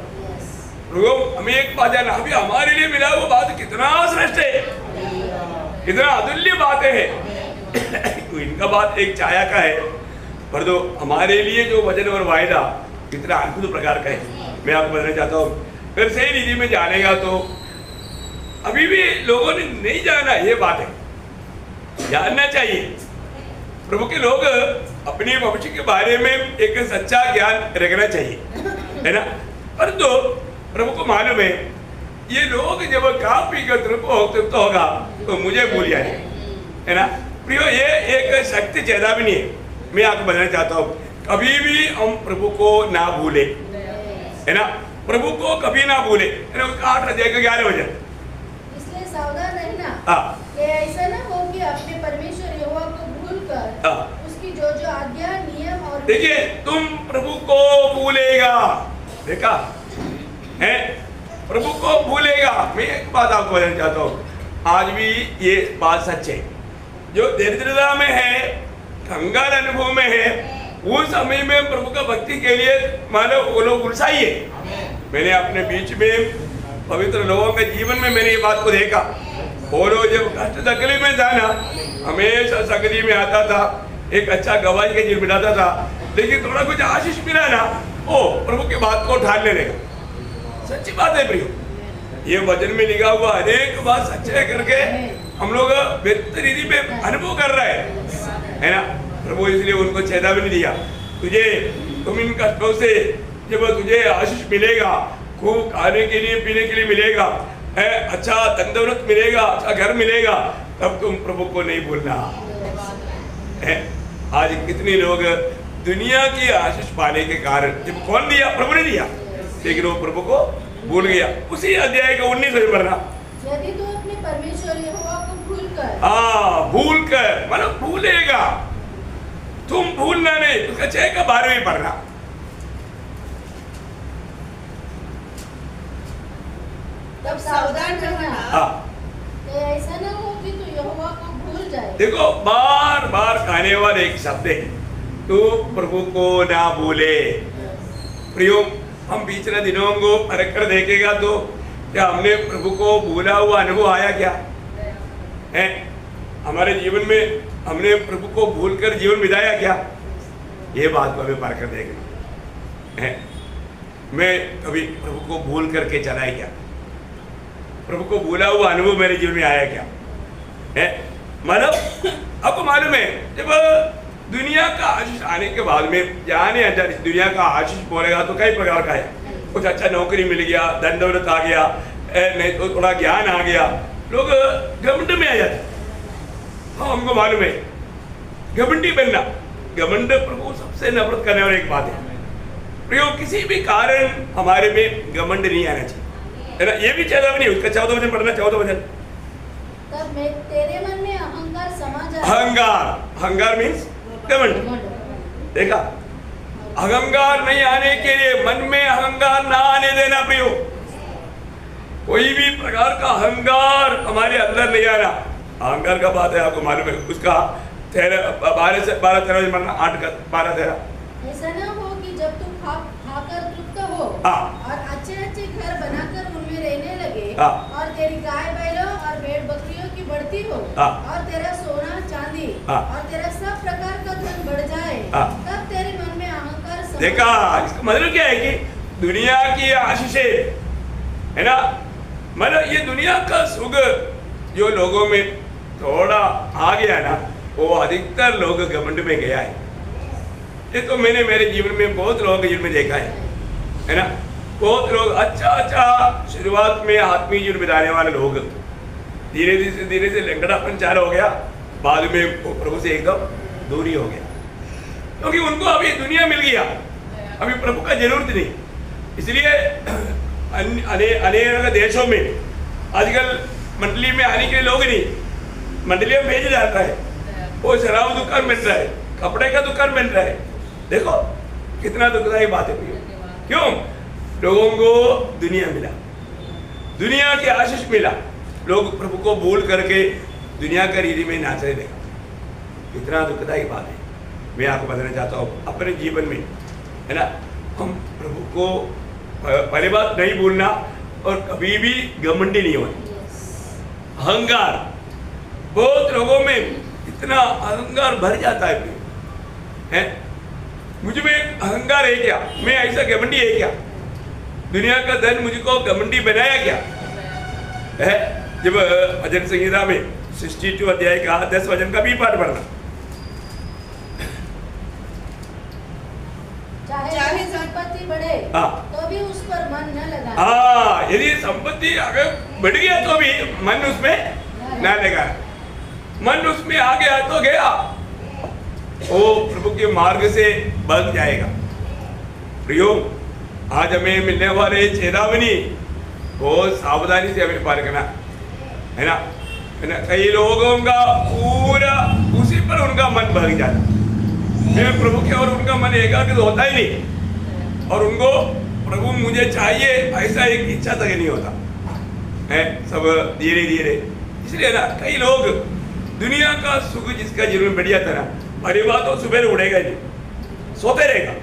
A: हमें एक बात जानना, अभी हमारे लिए मिला वो बात कितना श्रेष्ठ है, कितना अतुल्य बात है। इनका बात एक छाया का है, पर तो हमारे लिए जो वचन और वायदा कितना अद्भुत प्रकार का है। मैं आपको बताना चाहता हूँ, अगर सही रीति में जानेगा तो अभी भी लोगों ने नहीं जाना, ये बात है, जानना चाहिए। प्रभु के लोग अपने भविष्य के बारे में एक सच्चा ज्ञान रखना चाहिए, है ना। पर तो प्रभु को मालूम है ये लोग जब खा पी कर तृप्त होगा तो मुझे भूल जाए, है ना। प्रियो, ये एक शक्ति चेतावनी है। मैं आपको बताना चाहता हूँ, कभी भी हम प्रभु को ना भूले, है ना। प्रभु को कभी ना भूले, है ना। उसका 8 अध्याय का 11 वचन,
B: इसलिए सावधान रहना कि ऐसा ना हो कि अपने परमेश्वर यहोवा को भूलकर उसकी जो जो आज्ञा, नियम और
A: देखिए तुम प्रभु को भूलेगा, देखा है, प्रभु को भूलेगा। मैं एक बात आपको बताना चाहता हूँ, आज भी ये बात सच है। जो दरिद्रता में है, कंगाल अनुभव में है, उस समय में प्रभु का भक्ति के लिए मानो वो लोग उत्साही है। मैंने अपने बीच में पवित्र लोगों के जीवन में मैंने ये बात को देखा। वो लोग जब कष्ट तकलीफ में था ना, हमेशा संगति में आता था, एक अच्छा गवाही के जीवन बिताता था, लेकिन थोड़ा कुछ आशीष मिला ना, ओ प्रभु की बात को ठान लेने का। सच्ची बात है प्रियो, ये वचन में लिखा हुआ अनेक बात सच्चे करके हम लोग बेहतर रीति पे अनुभव कर रहे हैं, है ना। प्रभु इसलिए उनको चेतावनी दिया, तुम इन कष्टों से जब तुझे आशीष मिलेगा, खूब खाने के लिए पीने के लिए मिलेगा, है अच्छा धन दौलत मिलेगा, अच्छा घर मिलेगा, तब तुम प्रभु को नहीं भूलना है। आज कितने लोग दुनिया की आशीष पाने के कारण, जब कौन दिया? प्रभु ने दिया, लेकिन वो प्रभु को भूल गया। उसी अध्याय का 19 में पढ़ना,
B: यदि तू अपने परमेश्वर यहोवा को
A: भूलकर मतलब भूलेगा, तुम भूलना नहीं। उसका 6 का 12 पढ़ना,
C: तब सावधान रहना
B: ऐसा ना हो कि तू यहोवा को भूल जाए।
A: देखो बार बार कहने वाले एक शब्द है, तू प्रभु को ना भूले। प्रियो, हम पिछले दिनों को परख कर देखेगा तो क्या हमने प्रभु को भूला हुआ अनुभव आया क्या है? हमारे जीवन में हमने प्रभु को भूलकर जीवन बिताया क्या? ये बात को हमें परख कर देखना है। मैं कभी प्रभु को भूल करके चला है क्या? प्रभु को भूला हुआ अनुभव मेरे जीवन में आया क्या है? मतलब आपको मालूम है जब दुनिया का आशीष आने के बाद में जाने अंदर दुनिया का आशीष बोलेगा तो कई प्रकार का है। कुछ अच्छा नौकरी मिल गया, धन दौलत आ गया, नहीं तो थोड़ा ज्ञान आ गया, लोग घमंड में आ जाते। हाँ, हमको मालूम है घमंडी बनना, घमंड प्रभु सबसे नफरत करने वाली एक बात है। प्रयोग किसी भी कारण हमारे में घमंड नहीं आना चाहिए, है ना? ये भी चेतावनी है उसका। 14 वचन पढ़ना, 14 वचन।
B: तब मैं तेरे मन में अहंकार समा जाए।
A: अहंकार मीन्स घमंड। देखा, अहंकार नहीं आने के लिए मन में अहंकार ना आने देना प्रियो। कोई भी प्रकार का अहंकार हमारे अंदर नहीं आना। अहंकार का बात है, आपको मालूम है उसका 12-13 मरना 8-12-13।
B: ऐसा ना हो कि जब तू खाकर तृप्त हो और अच्छे घर बनाकर उनमें रहने लगे और तेरी गाय बैलों और भेड़ बकरियों की बढ़ती हो और तेरा सोना चांदी और तेरा सब प्रकार का धन बढ़ जाए, तब तेरे मन में अहंकार समा।
A: देखा, इसका मतलब क्या है कि दुनिया की आशीषें, है ना, मतलब ये दुनिया का सुख जो लोगों में थोड़ा आ गया ना, वो अधिकतर लोग घमंड में गया है। ये तो मैंने मेरे जीवन में बहुत लोगों के जीवन में देखा है ना? बहुत लोग अच्छा शुरुआत में आत्मीय जीवन बिताने वाले लोग धीरे से लंगड़ापन चालू हो गया, बाद में प्रभु से एकदम दूरी हो गया, क्योंकि उनको अभी दुनिया मिल गया, अभी प्रभु का जरूरत नहीं। इसलिए अनेक देशों में आजकल मंडली में आने के लिए लोग नहीं, मंडलियों में भेजा जाता है, वो शराब दुकान बन रहा है, कपड़े का दुकान बन रहा है। देखो कितना दुखदायी बात है। क्यों? लोगों को दुनिया मिला, दुनिया की आशीष मिला, लोग प्रभु को भूल करके दुनिया का रीति में नाचने लगा। कितना दुखदायी बात है। मैं आपको बताना चाहता हूँ अपने जीवन में, है ना, हम प्रभु को पहली बात नहीं भूलना और कभी भी घमंडी नहीं होना। अहंकार, बहुत लोगों में इतना अहंकार भर जाता है। मुझ में अहंकार है क्या? मैं ऐसा घमंडी है क्या? दुनिया का धन मुझको घमंडी बनाया क्या है? जब भजन संहिता में 62 अध्याय का 10 वचन का भी पाठ पढ़ना।
B: चाहे संपत्ति बढ़े तो भी उस पर मन न लगा।
A: यदि संपत्ति अगर बढ़ गया तो भी मन उसमें न लगा। मन उसमें आ गया तो गया, वो प्रभु के मार्ग से बच जाएगा। प्रियो, आज हमें मिलने वाले चेतावनी बहुत सावधानी से हमें पार करना है ना, है ना। कई लोगों का पूरा उसी पर उनका मन भग जाता है, प्रभु के और उनका मन एकाग्र होता ही नहीं, और उनको प्रभु मुझे चाहिए ऐसा एक इच्छा तक नहीं होता है, सब धीरे धीरे। इसलिए ना कई लोग दुनिया का सुख जिसका जीवन बढ़िया था ना, बड़ी बात तो सुबह उड़ेगा नहीं, सोते रहेगा।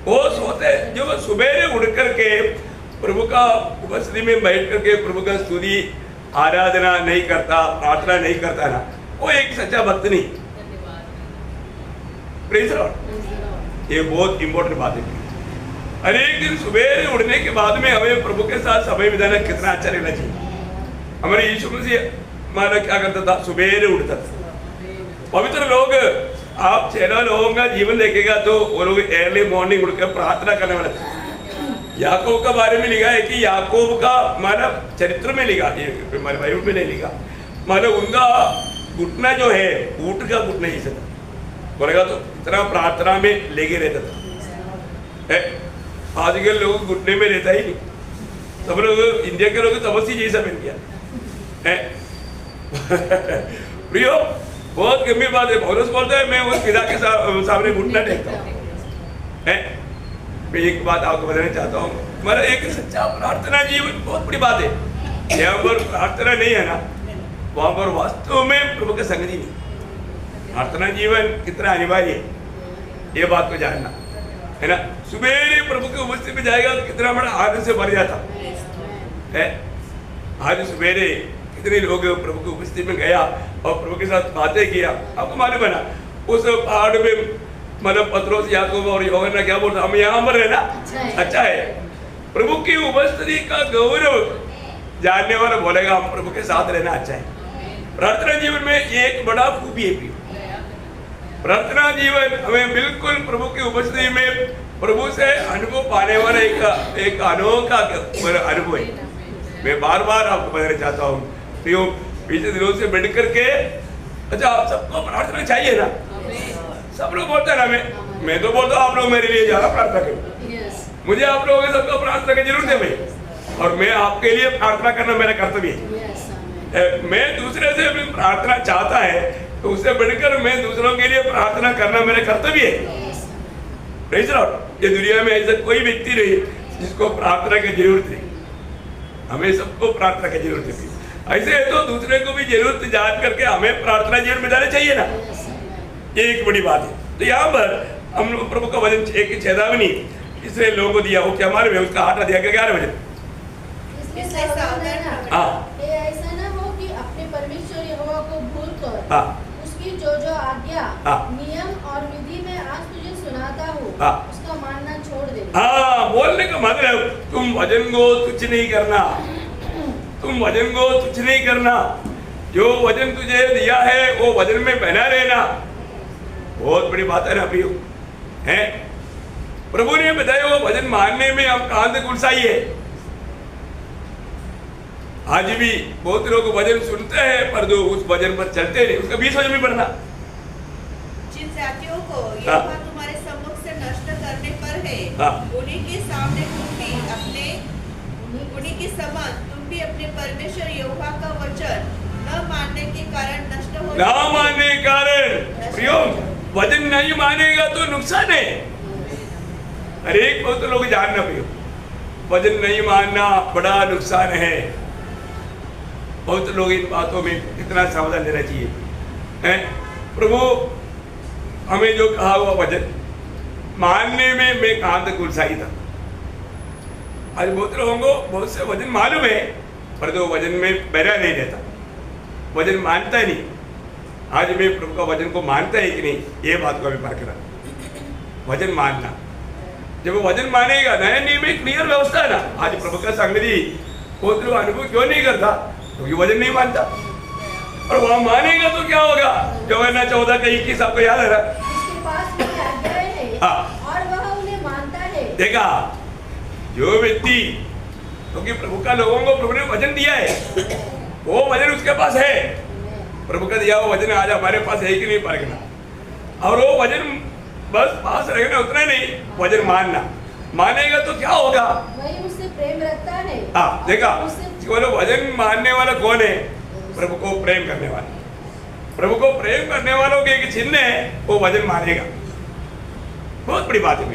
A: वो सोते जो सुबह उड़ करके प्रभु का उपस्थिति में बैठ करके प्रभु का स्तुति आराधना नहीं करता, प्रार्थना नहीं करता ना, वो एक सच्चा भक्त नहीं। प्रेज़ लॉर्ड, ये बहुत इंपॉर्टेंट बात है। अनेक दिन सुबह उड़ने के बाद में हमें प्रभु के साथ समय बिताना कितना अच्छा लगना चाहिए। हमारे यीशु मसीह हमारा क्या करता था? सुबह उड़ता था। पवित्र लोग, आप 6 लोगों का जीवन देखेगा तो वो लोग अर्ली मॉर्निंग उठकर प्रार्थना करने वाले थे। याकूब का बारे में लिखा है कि याकूब का मानव चरित्र में लिखा, बाइबल में नहीं लिखा, मानो उनका घुटना जो है ऊँट का घुटना ही था, बोलेगा तो इतना प्रार्थना में लेके रहता था। आजकल लोग घुटने में रहता ही नहीं, सब लोग इंडिया के लोग तपस्वी जैसा बन गया है। प्रियो, बहुत गंभीर बात है। पौलुस बोलता है मैं उस पिता के सामने घुटना टेकता हूँ। मैं एक बात आपको बताना चाहता हूँ, हमारा एक सच्चा प्रार्थना जीवन बहुत बड़ी बात है। जहाँ पर प्रार्थना नहीं है ना, वहाँ पर वास्तव में प्रभु का संगति नहीं। प्रार्थना जीवन कितना अनिवार्य है, ये बात को जानना। है ना। सुबह प्रभु की उपस्थिति में जाएगा तो कितना बड़ा आनंद से भर जाता है। आज सवेरे कितने लोग प्रभु की उपस्थिति में गया और प्रभु के साथ बातें किया। आपको मालूम है ना, उस पहाड़ में मतलब पत्रोस, याकूब और यूहन्ना ने क्या बोलता, हम यहाँ पर रहना अच्छा है। प्रभु की उपस्थिति का गौरव जानने वाला बोलेगा हम प्रभु के साथ रहना अच्छा है। प्रार्थना जीवन में ये एक बड़ा खूबी है। प्रार्थना जीवन हमें बिल्कुल प्रभु की उपस्थिति में प्रभु से अनुभव पाने वाला एक अनोखा अनुभव है। मैं बार बार आपको बताना चाहता हूँ, पिछले दिनों से बैठ करके, अच्छा आप सबको प्रार्थना चाहिए ना, सब लोग बोलते हैं ना, मैं तो बोलता हूँ आप लोग मेरे लिए ज्यादा प्रार्थना करो, मुझे आप लोगों के सबको प्रार्थना की जरूरत है भाई, और मैं आपके लिए प्रार्थना करना मेरा कर्तव्य है। मैं दूसरे से भी प्रार्थना चाहता है तो उससे बढ़कर मैं दूसरों के लिए प्रार्थना करना मेरा कर्तव्य है। Praise Lord. ये दुनिया में ऐसा कोई व्यक्ति नहीं जिसको प्रार्थना की जरूरत नहीं, हमें सबको प्रार्थना की जरूरत है। ऐसे है तो दूसरे को भी जरूरत जान करके हमें प्रार्थना जीवन में जाना चाहिए ना, ये एक बड़ी बात है। तो यहाँ पर हम लोग प्रभु का वचन एक चेतावनी इसने लोगों को दिया हो कि हमारे में उसका हटा दिया गया 11 बजे।
B: ऐसा ना हो कि अपने परमेश्वर यहोवा को भूलकर उसकी जो आज्ञा नियम और विधि में आज तुझे सुनाता हूँ उसका मानना छोड़ दे।
A: बोलने का मतलब तुम वचन को तुच्छ नहीं करना, तुम वचन को तुच्छ नहीं करना, जो वचन तुझे दिया है वो वचन में बना रहना। बहुत बड़ी बात है ना प्रियो, हैं? प्रभु ने बताया वो वचन मानने में हम कहां तक उलझाई है। आज भी बहुत लोग वचन सुनते हैं पर जो उस वचन पर चलते नहीं, उसका 20 वचन भी पढ़ना।
C: जिन जातियों को यहोवा तुम्हारे सम्मुख से नष्ट करने पर है, उन्हीं के सामने उन्हीं के समान तुम भी अपने परमेश्वर यहोवा का वचन न मानने के कारण नष्ट हो
A: ना मानने के कारण प्रियो, वचन नहीं मानेगा तो नुकसान है। हर एक बहुत लोग जानना प्रियो, वचन नहीं मानना बड़ा नुकसान है। बहुत लोग इन बातों में कितना सावधान लेना चाहिए। प्रभु हमें जो कहा हुआ वचन मानने में मैं कहां तक उलझाई था। आज बहुत लोगों को बहुत से वचन मालूम है पर जो वचन में बहरा नहीं रहता, वचन मानता ही नहीं। आज मैं प्रभु का वचन को मानता है कि नहीं, ये बात को अभी परखना। वचन मानना, जब वो वचन मानेगा, नया नियम में क्लियर व्यवस्था है ना। आज प्रभु का संगति बहुत लोग अनुभव क्यों नहीं करता, क्योंकि वचन नहीं मानता। और वह मानेगा तो क्या होगा, यूहन्ना 14:21 आपको याद है ना,
B: उसके पास भी आज्ञाएं हैं और वह उन्हें मानता है।
A: देखा, जो व्यक्ति क्योंकि प्रभु का लोगों को प्रभु ने वचन दिया है, वो वचन उसके पास है। प्रभु का दिया हुआ वचन आज हमारे पास है कि नहीं परखना, और वो वचन बस पास रहेगा उतना नहीं, वचन मानना। मानेगा तो क्या होगा,
B: वही उससे प्रेम रखता है।
A: देखा, वचन मानने वाला कौन है, प्रभु को प्रेम करने वाला। प्रभु को प्रेम करने वालों के एक चिन्ह है, वो वचन मानेगा। बहुत बड़ी बात है।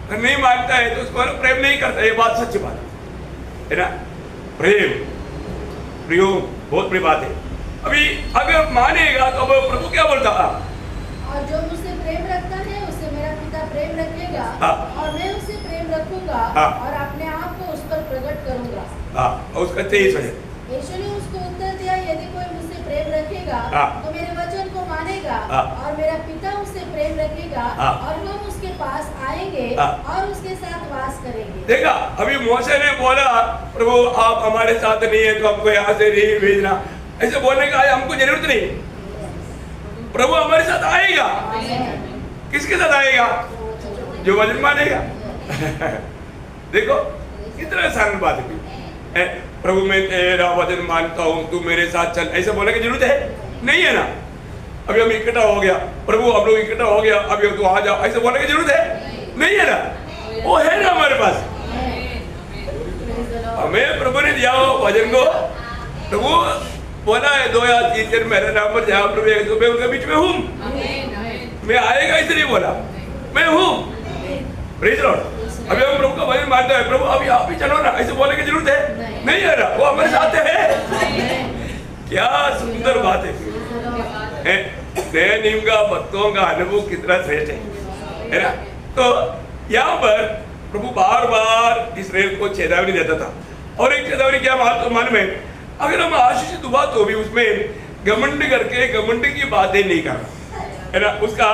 A: अगर नहीं मानता है तो उसको प्रेम नहीं करता, ये बात सच्ची बात है ना। प्रेम प्रियो बहुत बड़ी बात है। अभी अगर मानेगा तो प्रभु क्या बोलता,
B: और जो मुझसे प्रेम रखता है उससे मेरा पिता प्रेम रखेगा और मैं उससे प्रेम रखूंगा और अपने आप को उस पर प्रकट करूंगा।
A: उसका 23 वचन।
B: यीशु ने उसको उत्तर दिया, यदि कोई मुझसे प्रेम रखेगा तो मेरे वचन को मानेगा और मेरा पिता उससे प्रेम रखेगा और हम उसके पास आएंगे और उसके साथ वास करेंगे।
A: देखा, अभी मूसा ने बोला प्रभु आप हमारे साथ नहीं है तो हमको यहाँ से नहीं भेजना, ऐसे बोलने का हमको जरूरत नहीं। प्रभु हमारे साथ आएगा। किसके साथ आएगा, जो वचन मानेगा। देखो कितना सरल बात है। प्रभु मैं तेरा वचन मानता हूँ, तू मेरे साथ चल, ऐसे बोलने की जरूरत है नहीं है ना। अभी हम इकट्ठा हो गया, प्रभु हम लोग इकट्ठा हो गया, अभी तू आ जाओ, ऐसे बोलने की जरूरत है नहीं है ना। वो है ना हमारे पास, हमें प्रभु ने दिया वचन को। प्रभु बोला है 2 या 3 जन मेरे नाम पर जहाँ प्रभु एक तो मैं उनके बीच में हूँ। मैं आएगा इसलिए बोला मैं हूँ। Praise Lord. अभी हम प्रभु का वचन मानते हैं, प्रभु अभी आप ही चलो ना, ऐसे बोलने की जरूरत है नहीं है ना, वो हमारे साथ है। क्या सुंदर बात है। नए नियम का भक्तों का अनुभव कितना श्रेष्ठ है। है ना। तो यहाँ पर प्रभु बार बार इस्राएल को चेतावनी देता था, और एक चेतावनी क्या मालूम है, अगर हम आशीषित हुआ तो भी उसमें घमंड करके घमंड की बातें नहीं करना, है ना। उसका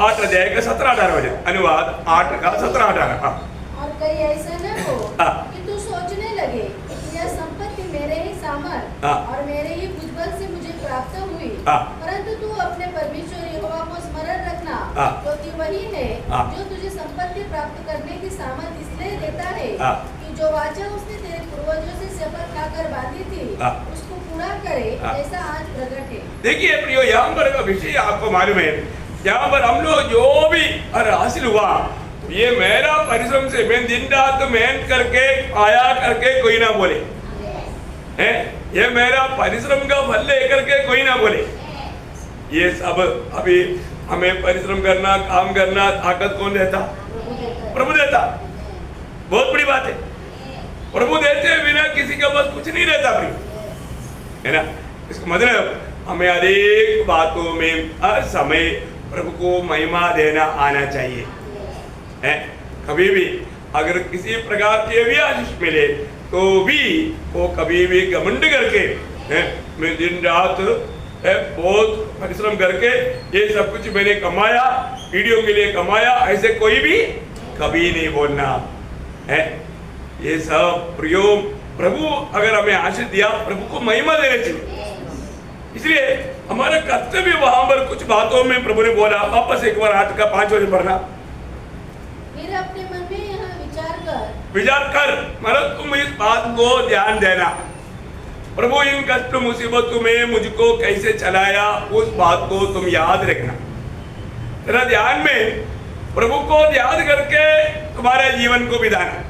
A: 8 अध्याय का 17-18 वचन, अनुवाद 8 का 17-18।
B: और कहीं ऐसा न हो कि तू सोचने लगे कि यह संपत्ति मेरे ही सामर्थ और मेरे ही भुजबल से मुझे प्राप्त हुई, परंतु तू अपने परमेश्वर यहोवा को स्मरण रखना, क्योंकि वही है जो तुझे संपत्ति प्राप्त करने की सामर्थ इसलिए देता है कि जो वाचा उसने तेरे पूर्वजों से शपथ खाकर बांधी थी उसको पूरा करे, ऐसा आज प्रकट है।
A: देखिए प्रियो, यहाँ पर का विषय आपको मालूम है, यहाँ पर हम लोग जो भी हासिल हुआ ये मेरा परिश्रम से, मैं दिन रात मेहनत करके आया करके कोई ना बोले, है ये मेरा परिश्रम का फल लेकर के कोई ना बोले। ये सब अभी हमें परिश्रम करना, काम करना, ताकत कौन देता? प्रभु देता। बहुत बड़ी बात है, प्रभु देते बिना किसी का बस कुछ नहीं रहता भाई, है ना। इसका मतलब हमें अनेक बातों में हर समय प्रभु को महिमा देना आना चाहिए, है। कभी भी अगर किसी प्रकार के भी आशीष मिले तो भी वो कभी भी घमंड करके, है, मैं दिन रात बहुत परिश्रम करके ये सब कुछ मैंने कमाया, वीडियो के लिए कमाया, ऐसे कोई भी कभी नहीं बोलना है। ये सब प्रयोग प्रभु अगर हमें आशीष दिया, प्रभु को महिमा देने चाहिए। इसलिए हमारा कर्तव्य वहां पर कुछ बातों में प्रभु ने बोला, वापस एक बार 8 का 5 वचन पढ़ना।
B: फिर अपने मन में यहाँ
A: विचार कर, मतलब तुम इस बात को ध्यान देना, प्रभु इन कष्ट मुसीबतों में मुझको कैसे चलाया, उस बात को तुम याद रखना। तेरा ध्यान में प्रभु को याद करके तुम्हारे जीवन को बिताना।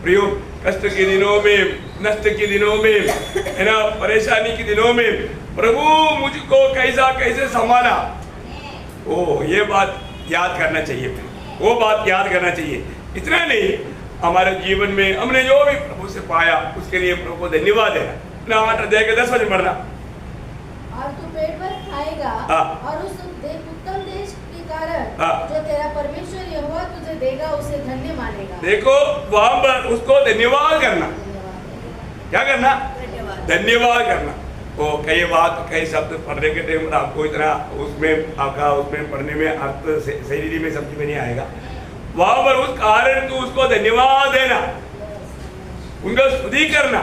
A: प्रियो, कष्ट के दिनों में, नष्ट के दिनों में, है ना, परेशानी के दिनों में प्रभु मुझको कैसा कैसे संभाला, ओ ये बात याद करना चाहिए, वो बात याद करना चाहिए। इतना नहीं, हमारे जीवन में हमने जो भी प्रभु से पाया उसके लिए प्रभु को धन्यवाद है ना। 8 अध्याय के 10 वचन पढ़ना।
B: और तू पेट भर खाएगा और उस उत्तम देश के कारण जो तेरा परमेश्वर यहोवा तुझे देगा उसे धन्य मानेगा।
A: देखो वहां पर उसको धन्यवाद करना, क्या करना? धन्यवाद करना। वो कई बात कई शब्द पढ़ने के टाइम आपको इतना उसमें आपका उसमें पढ़ने में अर्थ सही रीति में समझ में नहीं आएगा। वहां पर उस कारण तू उसको धन्यवाद देना, उनका स्तुति करना,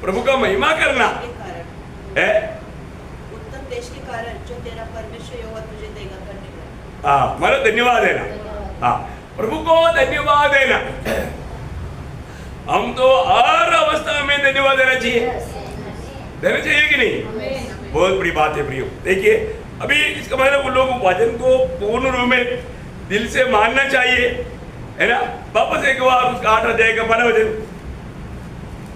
A: प्रभु का महिमा करना है।
C: उत्तम देश के कारण जो तेरा परमेश्वर यहोवा तुझे देगा करने का।
A: हाँ, मतलब धन्यवाद देना। हाँ, प्रभु को धन्यवाद देना। हम तो हर अवस्था में धन्यवाद देना चाहिए, देना चाहिए कि नहीं? बहुत बड़ी बात है प्रियो। देखिए अभी इसका मतलब उन लोगों वचन को पूर्ण रूप में दिल से मानना चाहिए, है ना। वापस एक बार उसका 8 अध्याय का 12 वचन,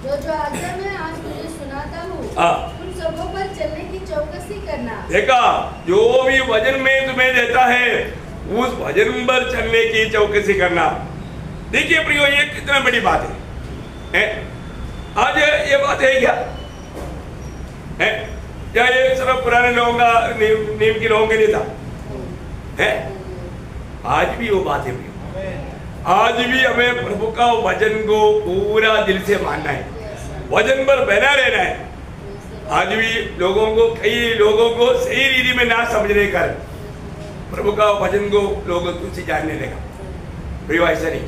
B: जो आज्ञा मैं आज तुझे सुनाता हूँ उन सबों पर चलने की चौकसी करना। देखा,
A: जो भी वचन में तुम्हें देता है उस वचन पर चलने की चौकसी करना। देखिए प्रियो, ये कितना बड़ी बात है? आज ये बात है क्या है? क्या ये सिर्फ पुराने लोगों का नीम के लोगों के लिए था? है आज भी वो बात है। आज भी हमें प्रभु का वचन को पूरा दिल से मानना है, वचन पर बना रहना है। आज भी लोगों को, कई लोगों को सही रीति में ना समझने का प्रभु का वचन को लोग तुझसे जानने लगा। प्रिय ऐसा नहीं।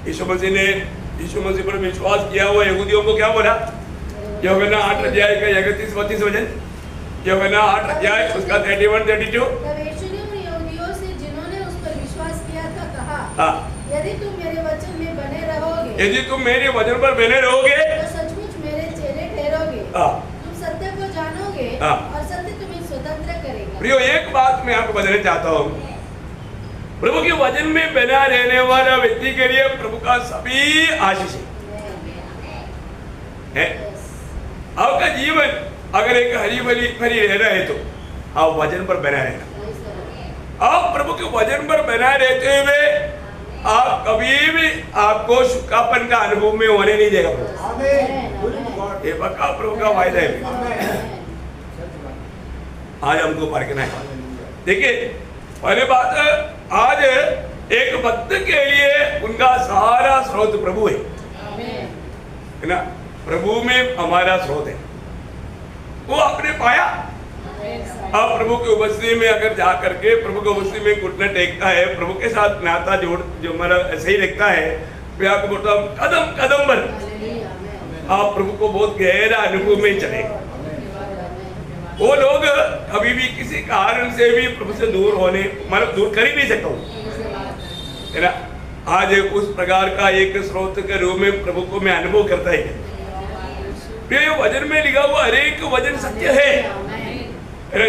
A: यीशु मसीह पर विश्वास किया हुआ यहूदियों को क्या बोला? यूहन्ना 8 अध्याय का 31-32 वचन, यूहन्ना 8 अध्याय उसका 31-32।
B: यदि तुम मेरे वचन में बने रहोगे,
A: यदि तुम मेरे वचन पर बने रहोगे
B: तो सचमुच मेरे चेले ठहरोगे, तुम सत्य को जानोगे और सत्य तुम्हें स्वतंत्र करेगा। प्रियो, एक बात मैं आपको बताना चाहता हूँ, प्रभु के वचन में बना रहने वाला व्यक्ति के लिए प्रभु का सभी आशीष है। आपका जीवन अगर एक हरी भरी रहना है तो आप वचन पर बना रहना। आप प्रभु के वचन पर बना रहते हुए आप कभी भी आपको शुकापन का अनुभव में होने नहीं देगा। ये पक्का प्रभु का वायदा है। आज हमको परखना है। देखिए, पहले बात
A: आज एक भक्त के लिए उनका सारा स्रोत प्रभु है ना। प्रभु में हमारा स्रोत है, वो आपने पाया। अब प्रभु की उपस्थिति में अगर जा करके प्रभु की उपस्थिति में घुटने टेकता है, प्रभु के साथ नाता जोड़ जो हमारा ऐसे ही रखता है, मैं आपको बोलता हूँ कदम कदम पर आप प्रभु को बहुत गहरा अनुभव में चले। वो लोग कभी भी किसी कारण से भी प्रभु से दूर होने मतलब दूर कर ही नहीं सकता है ना। आज उस प्रकार का एक स्रोत के रूप में प्रभु को मैं अनुभव करता है। ये वचन में लिखा हुआ हर एक वचन सत्य है।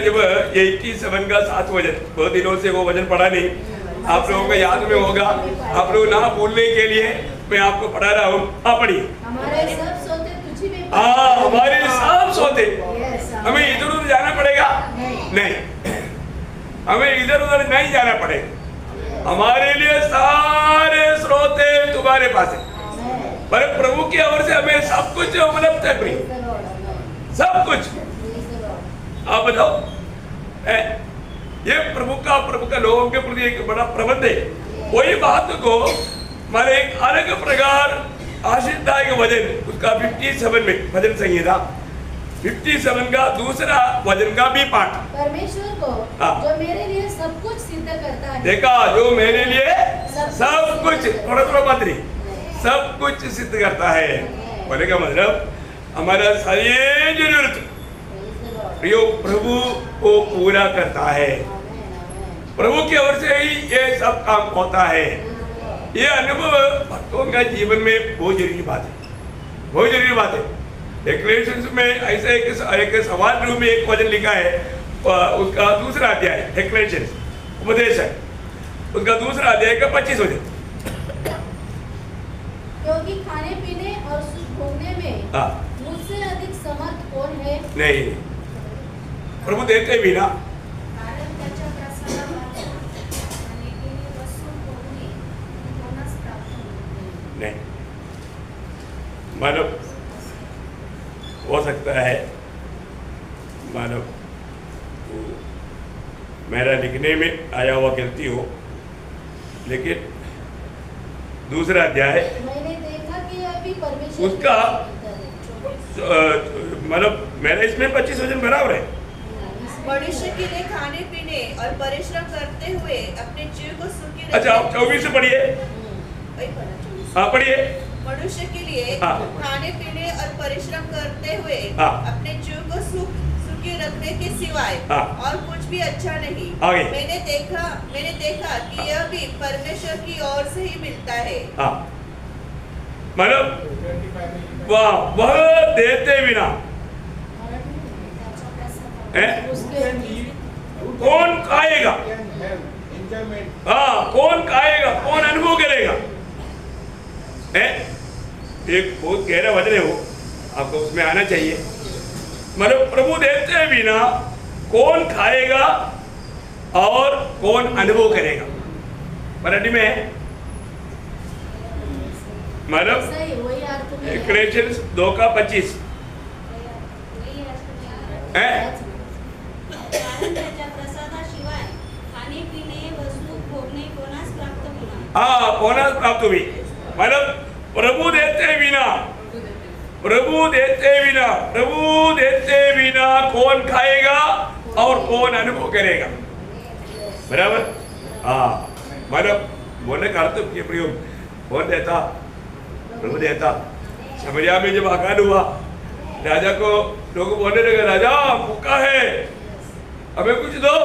A: जब 87 का 7 वचन, बहुत दिनों से वो वचन पढ़ा नहीं, आप लोगों को याद में होगा। आप लोग ना भूलने के लिए मैं आपको पढ़ा रहा हूँ। आप पढ़िए।
B: हमारे सब सोते तुझी में,
A: हमारे सब सोते, हमें इधर उधर जाना पड़ेगा नहीं, हमें इधर उधर नहीं जाना पड़ेगा। हमारे लिए सारे स्रोते तुम्हारे पास है। पर प्रभु की ओर से हमें सब कुछ उपलब्ध है, प्रिय, सब कुछ। आप बताओ, ये प्रभु का लोगों के प्रति एक बड़ा प्रबंध है। वही बात को हमारे एक अलग प्रकार आशीषदायक वचन, उसका 57 में भजन संहिता 57 का दूसरा वचन का भी पाठ।
B: परमेश्वर को जो मेरे लिए सब कुछ सिद्ध करता है।
A: देखा, जो मेरे लिए सब कुछ, थोड़ा थोड़ा मंत्री, सब कुछ सिद्ध करता है। बोले का मतलब हमारा सारी जरूरत प्रभु को पूरा करता है। प्रभु की ओर से ही ये सब काम होता है। ये अनुभव भक्तों का जीवन में बहुत जरूरी बात है, बहुत जरूरी बात है। डिक्लेरेशंस में ऐसे एक सवाल रूप में एक वचन लिखा है, उसका दूसरा अध्याय डिक्लेरेशंस उपदेश है, उसका दूसरा अध्याय का 25 वचन।
B: क्योंकि खाने पीने और सुख भोगने में मुझसे अधिक समर्थ कौन है?
A: नहीं, प्रभु देते भी ना। नहीं, मानव हो सकता है, मानव मेरा लिखने में आया हुआ गलती हो, लेकिन दूसरा अध्याय
B: मैंने देखा कि अभी परमेश्वर
A: उसका मतलब मेरा इसमें 25 वचन बराबर है।
C: मनुष्य के लिए खाने पीने और परिश्रम करते हुए अपने जीव को सुखी रखने।
A: अच्छा, आप 24 से पढ़िए। हाँ, पढ़िए।
C: मनुष्य के लिए खाने पीने और परिश्रम करते हुए अपने जीव को सुखी रखने के सिवाय और कुछ भी अच्छा नहीं। मैंने देखा कि यह भी परमेश्वर की ओर से ही मिलता है।
A: मतलब वह देते बिना कौन खाएगा? कौन खाएगा? कौन अनुभव करेगा? एक बहुत गहरा वचन है वो, आपको उसमें आना चाहिए। मतलब प्रभु देते बिना कौन खाएगा और कौन अनुभव करेगा? मराठी में मतलब क्रिश्चियंस 2 का 25 कोणास प्राप्त हुई। मतलब प्रभु देते बिना कौन खाएगा और कौन अनुभव करेगा? बराबर। मतलब बोलने का अर्थ प्रयोग कौन देता? प्रभु देता। समरिया में जब अकाल हुआ, राजा को लोग बोलने लगे, राजा भूखा है, हमें कुछ दो।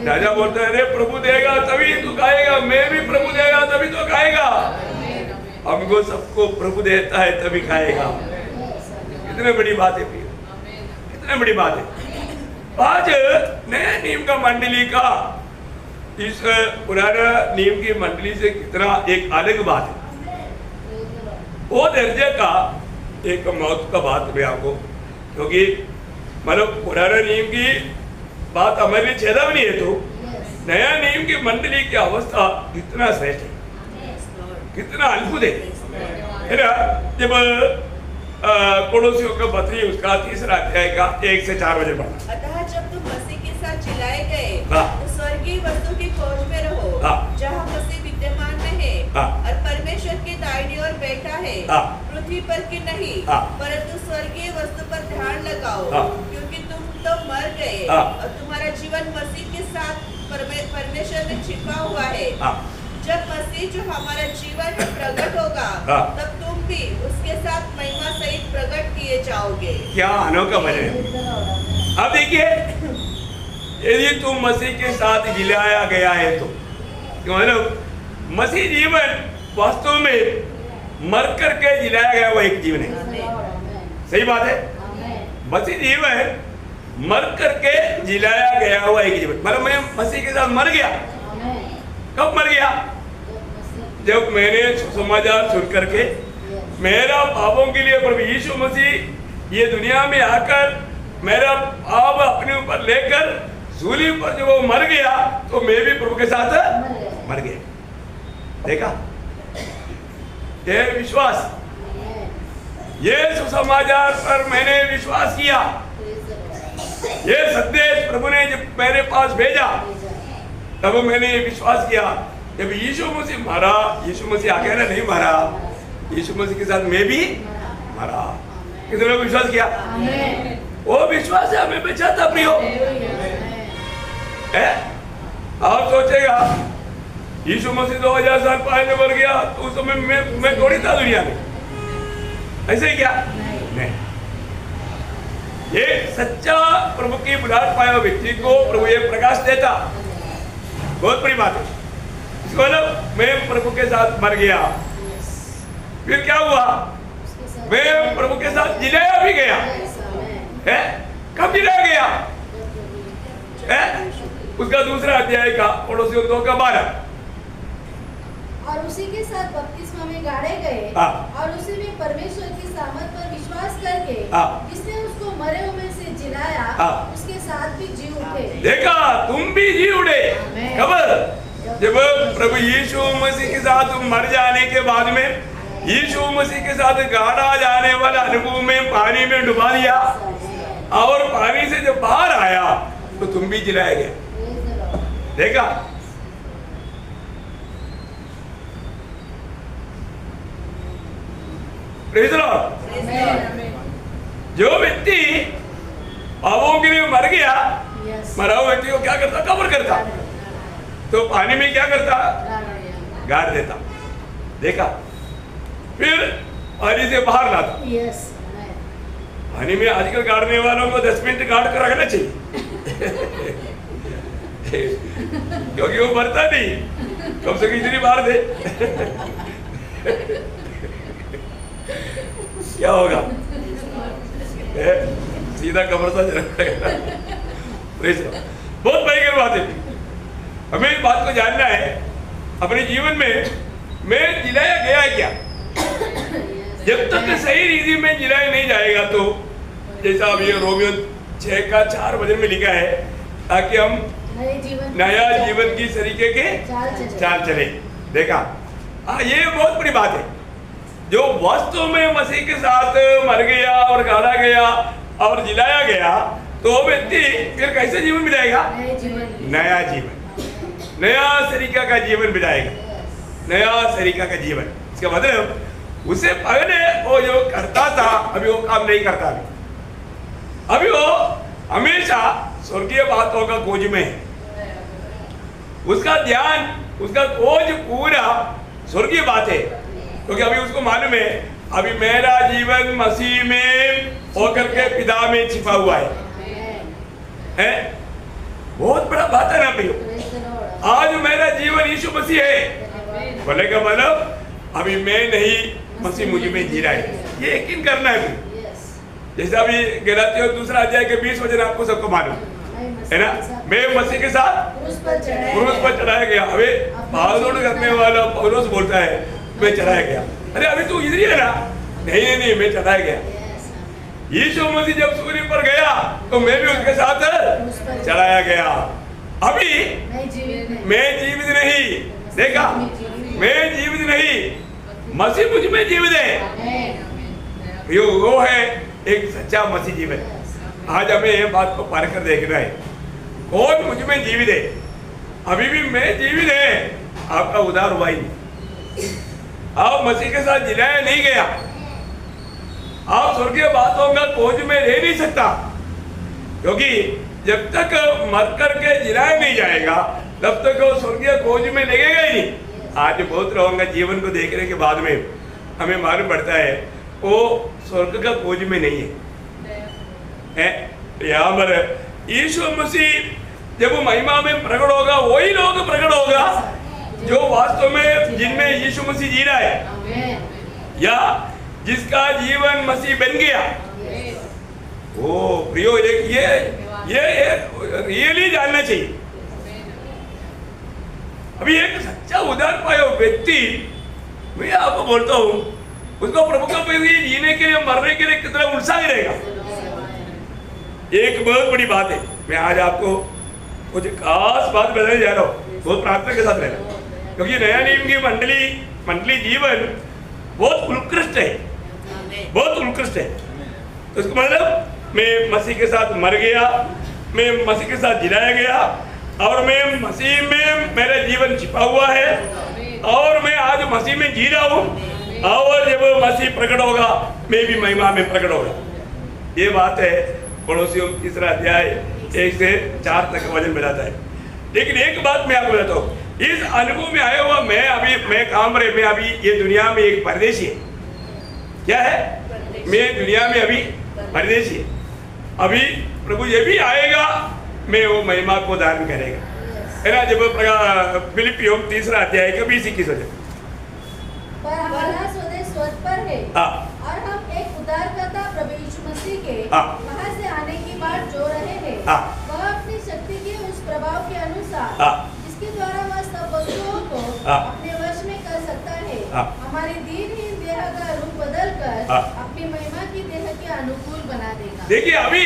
A: राजा बोलता है, अरे प्रभु देगा तभी तू खाएगा, मैं भी प्रभु देगा तभी तो खाएगा। हमको सबको प्रभु देता है तभी खाएगा। कितने बड़ी बात है, कितने बड़ी बात है। आज नया नियम का मंडली का इस पुराना नियम की मंडली से कितना एक अलग बात है। वो दर्जे का एक मौत का बात भी आपको, क्योंकि मतलब पुराना नियम की बात हमारे लिए चेतावनी है, तो नया नियम की मंडली की अवस्था कितना श्रेष्ठ है, कितना अद्भुत है ना। जब पड़ोसियों का पत्री उसका 3रा अध्याय का 1 से 4 बजे पढ़ा।
C: अतः जब तुम मसीह के साथ जिलाए गए तो स्वर्ग स्वर्गीय वस्तु की खोज में रहो जहाँ मसीह विद्यमान में है और परमेश्वर की दाहिनी ओर बैठा है, पृथ्वी पर की नहीं परंतु स्वर्गीय वस्तु पर ध्यान लगाओ, क्योंकि तुम तो मर गए और तुम्हारा जीवन मसीह के साथ परमेश्वर में छिपा हुआ है। जब मसीह जो हमारा जीवन में प्रकट होगा तब तुम भी उसके साथ महिमा सहित प्रकट किए जाओगे।
A: क्या अनोखा भजन। अब देखिए, यदि तुम मसीह के साथ जिलाया गया है तो मतलब मसीह जीवन वास्तव में मर करके जिलाया गया हुआ एक जीवन है। सही बात है। मसीह जीवन मर करके जिलाया गया हुआ एक जीवन, मतलब मैं मसीह के साथ मर गया। कब मर गया? जब मैंने सुसमाचार सुन करके मेरा पापों के लिए प्रभु यीशु मसीह ये दुनिया में आकर मेरा पाप अपने ऊपर लेकर सूली पर जब वो मर गया तो मैं भी प्रभु के साथ मर गया। देखा, ये विश्वास, ये सुसमाचार पर मैंने विश्वास किया। ये संदेश प्रभु ने जब मेरे पास भेजा तब मैंने विश्वास किया। जब यीशु मसीह मरा, यीशु मसीह अकेला नहीं मरा, यीशु मसीह के साथ मैं भी मरा। कितने लोग विश्वास किया? वो विश्वास है हमें बचाता प्रियो। आप सोचेगा यीशु मसीह 2000 साल पहले मर गया तो उस समय मैं थोड़ी था दुनिया में, ऐसे ही क्या? नहीं। ये सच्चा प्रभु की बुलाहट पाया व्यक्ति को प्रभु ये प्रकाश देता, बहुत बड़ी बात है। मतलब मैं प्रभु के साथ मर गया, फिर क्या हुआ? मैं प्रभु के साथ जिलाया भी गया है। कब जिलाया गया है? उसका दूसरा अध्याय का पड़ोसियों 2:12।
B: और उसी के साथ बपतिस्मा में गाड़े गए और उसी में परमेश्वर की सामर्थ पर विश्वास करके जिसने उसको मरे हुए से जिलाया उसके साथ भी जी उठे।
A: देखा, तुम भी जी उठे। कब? जब प्रभु यीशु मसीह के साथ मर जाने के बाद में यीशु मसीह के साथ गाड़ा जाने वाला अनुभव में पानी में डुबा दिया और पानी से जब बाहर आया तो तुम भी जिलाए गए। देखा, प्रेज़ द लॉर्ड। जो व्यक्ति पापों के लिए मर गया, मरा हुआ व्यक्ति को क्या करता? कब्र करता, तो पानी में क्या करता? गाड़ देता। देखा, फिर पानी से बाहर लाता। पानी में आजकल गाड़ने वालों को 10 मिनट गाड़ कर रखना चाहिए क्योंकि वो मरता नहीं, कम से कम इतनी बार दे क्या होगा? सीधा कब्र सा चला। बहुत भयंकर बात है। हमें इस बात को जानना है अपने जीवन में मैं जिलाया गया है क्या? जब तक सही रीति में जिलाया नहीं जाएगा तो जैसा अभी रोमियो 6:4 वचन में लिखा है, ताकि हम नया जीवन की तरीके के चाल चले। देखा, ये बहुत बड़ी बात है। जो वास्तव में मसीह के साथ मर गया और गाड़ा गया और जिलाया गया तो व्यक्ति फिर कैसे जीवन बिताएगा? नया जीवन, नया तरीका का जीवन बिताएगा, नया तरीका का जीवन। इसका मतलब उससे पहले वो जो करता था अभी वो काम नहीं करता। अभी वो हमेशा स्वर्गीय बातों का खोज में है। उसका ध्यान, उसका खोज पूरा स्वर्गीय बात है, क्योंकि अभी उसको मालूम है अभी मेरा जीवन मसीह में होकर के पिता में छिपा हुआ है? बहुत बड़ा बात है ना प्रियो। आज मेरा जीवन यीशु मसीह है, बोले का मतलब अभी मैं नहीं, मसीह मुझ में जी रहा है। ये यकीन करना है। जैसा अभी गलातियों 2 अध्याय के 20 वचन आपको सबको मालूम है ना, मैं मसीह के साथ क्रूस पर चढ़ाया गया। अबे भागदौड़ करने वाला पौलुस बोलता है मैं चढ़ाया गया। अरे अभी तू इधर ही है ना? नहीं नहीं, मैं चढ़ाया गया। यीशु मसीह जब सूली पर गया तो मैं भी उसके साथ चढ़ाया गया। अभी मैं जीवित नहीं, देखा, मैं जीवित नहीं, मसीह मुझ में जीवित है। वो है एक सच्चा मसीह जीवन। आज हमें ये बात को पार कर देखना है, कौन मुझ में जीवित है। अभी भी मैं जीवित है, आपका उद्धार हुआ ही नहीं। आप मसीह के साथ जिलाया नहीं गया, आप स्वर्गीय बातों का खोज में रह नहीं सकता, क्योंकि जब तक मर करके जिलाया नहीं जाएगा तब तक वो स्वर्गीय खोज में लगेगा ही नहीं। आज बहुत लोगों का जीवन को देखने के बाद में हमें मालूम पड़ता है वो स्वर्ग का खोज में नहीं है। यहाँ पर यीशु मसीह जब वो महिमा में प्रकट होगा, वही लोग प्रकट होगा जो वास्तव में जिनमें यीशु मसीह जी रहा है या जिसका जीवन मसीह बन गया। ओ प्रियो, ये रियली जानना चाहिए। अभी एक सच्चा उद्धार पाया व्यक्ति, मैं आपको बोलता हूँ, उसको प्रभु का प्रति जीने के लिए, मरने के लिए कितना उत्साह रहेगा। एक बहुत बड़ी बात है, मैं आज आपको कुछ खास बात बताने जा रहा हूँ, बहुत प्रार्थना के साथ रहना, क्योंकि नया नियम की मंडली जीवन बहुत उत्कृष्ट है, बहुत उत्कृष्ट है। तो इसका मतलब मैं मसीह के साथ मर गया, मैं मसीह के साथ जिलाया गया, और मैं मसीह में मेरा जीवन छिपा हुआ है, और मैं आज मसीह में जी रहा हूँ, और जब मसीह प्रकट होगा मैं भी महिमा में प्रकट होगा। ये बात है पड़ोसियों तीसरा अध्याय 1 से 4 तक वचन मिलाता है। लेकिन एक बात मैं आपको बताता हूँ, इस अनुभव में आया हुआ मैं अभी ये दुनिया में एक परदेशी है। क्या है? मैं दुनिया में अभी परदेशी है। अभी प्रभु ये भी आएगा, मैं वो महिमा को धारण करेगा, है ना। जब फिलिपियों 3 अध्याय का 20-21 वचन,
B: पर हमारा स्वदेश स्वर्ग पर है, और हम एक उद्धारकर्ता प्रभु यीशु मसीह के वहां से आने की बात जो रहे हैं, वह अपनी शक्ति के उस प्रभाव के अनुसार जिसके द्वारा वह सब वस्तुओं को अपने वश में कर सकता है, हमारी दीनहीन देह का रूप बदलकर अपनी महिमा की देह के अनुकूल बना देगा।
A: देखिए, अभी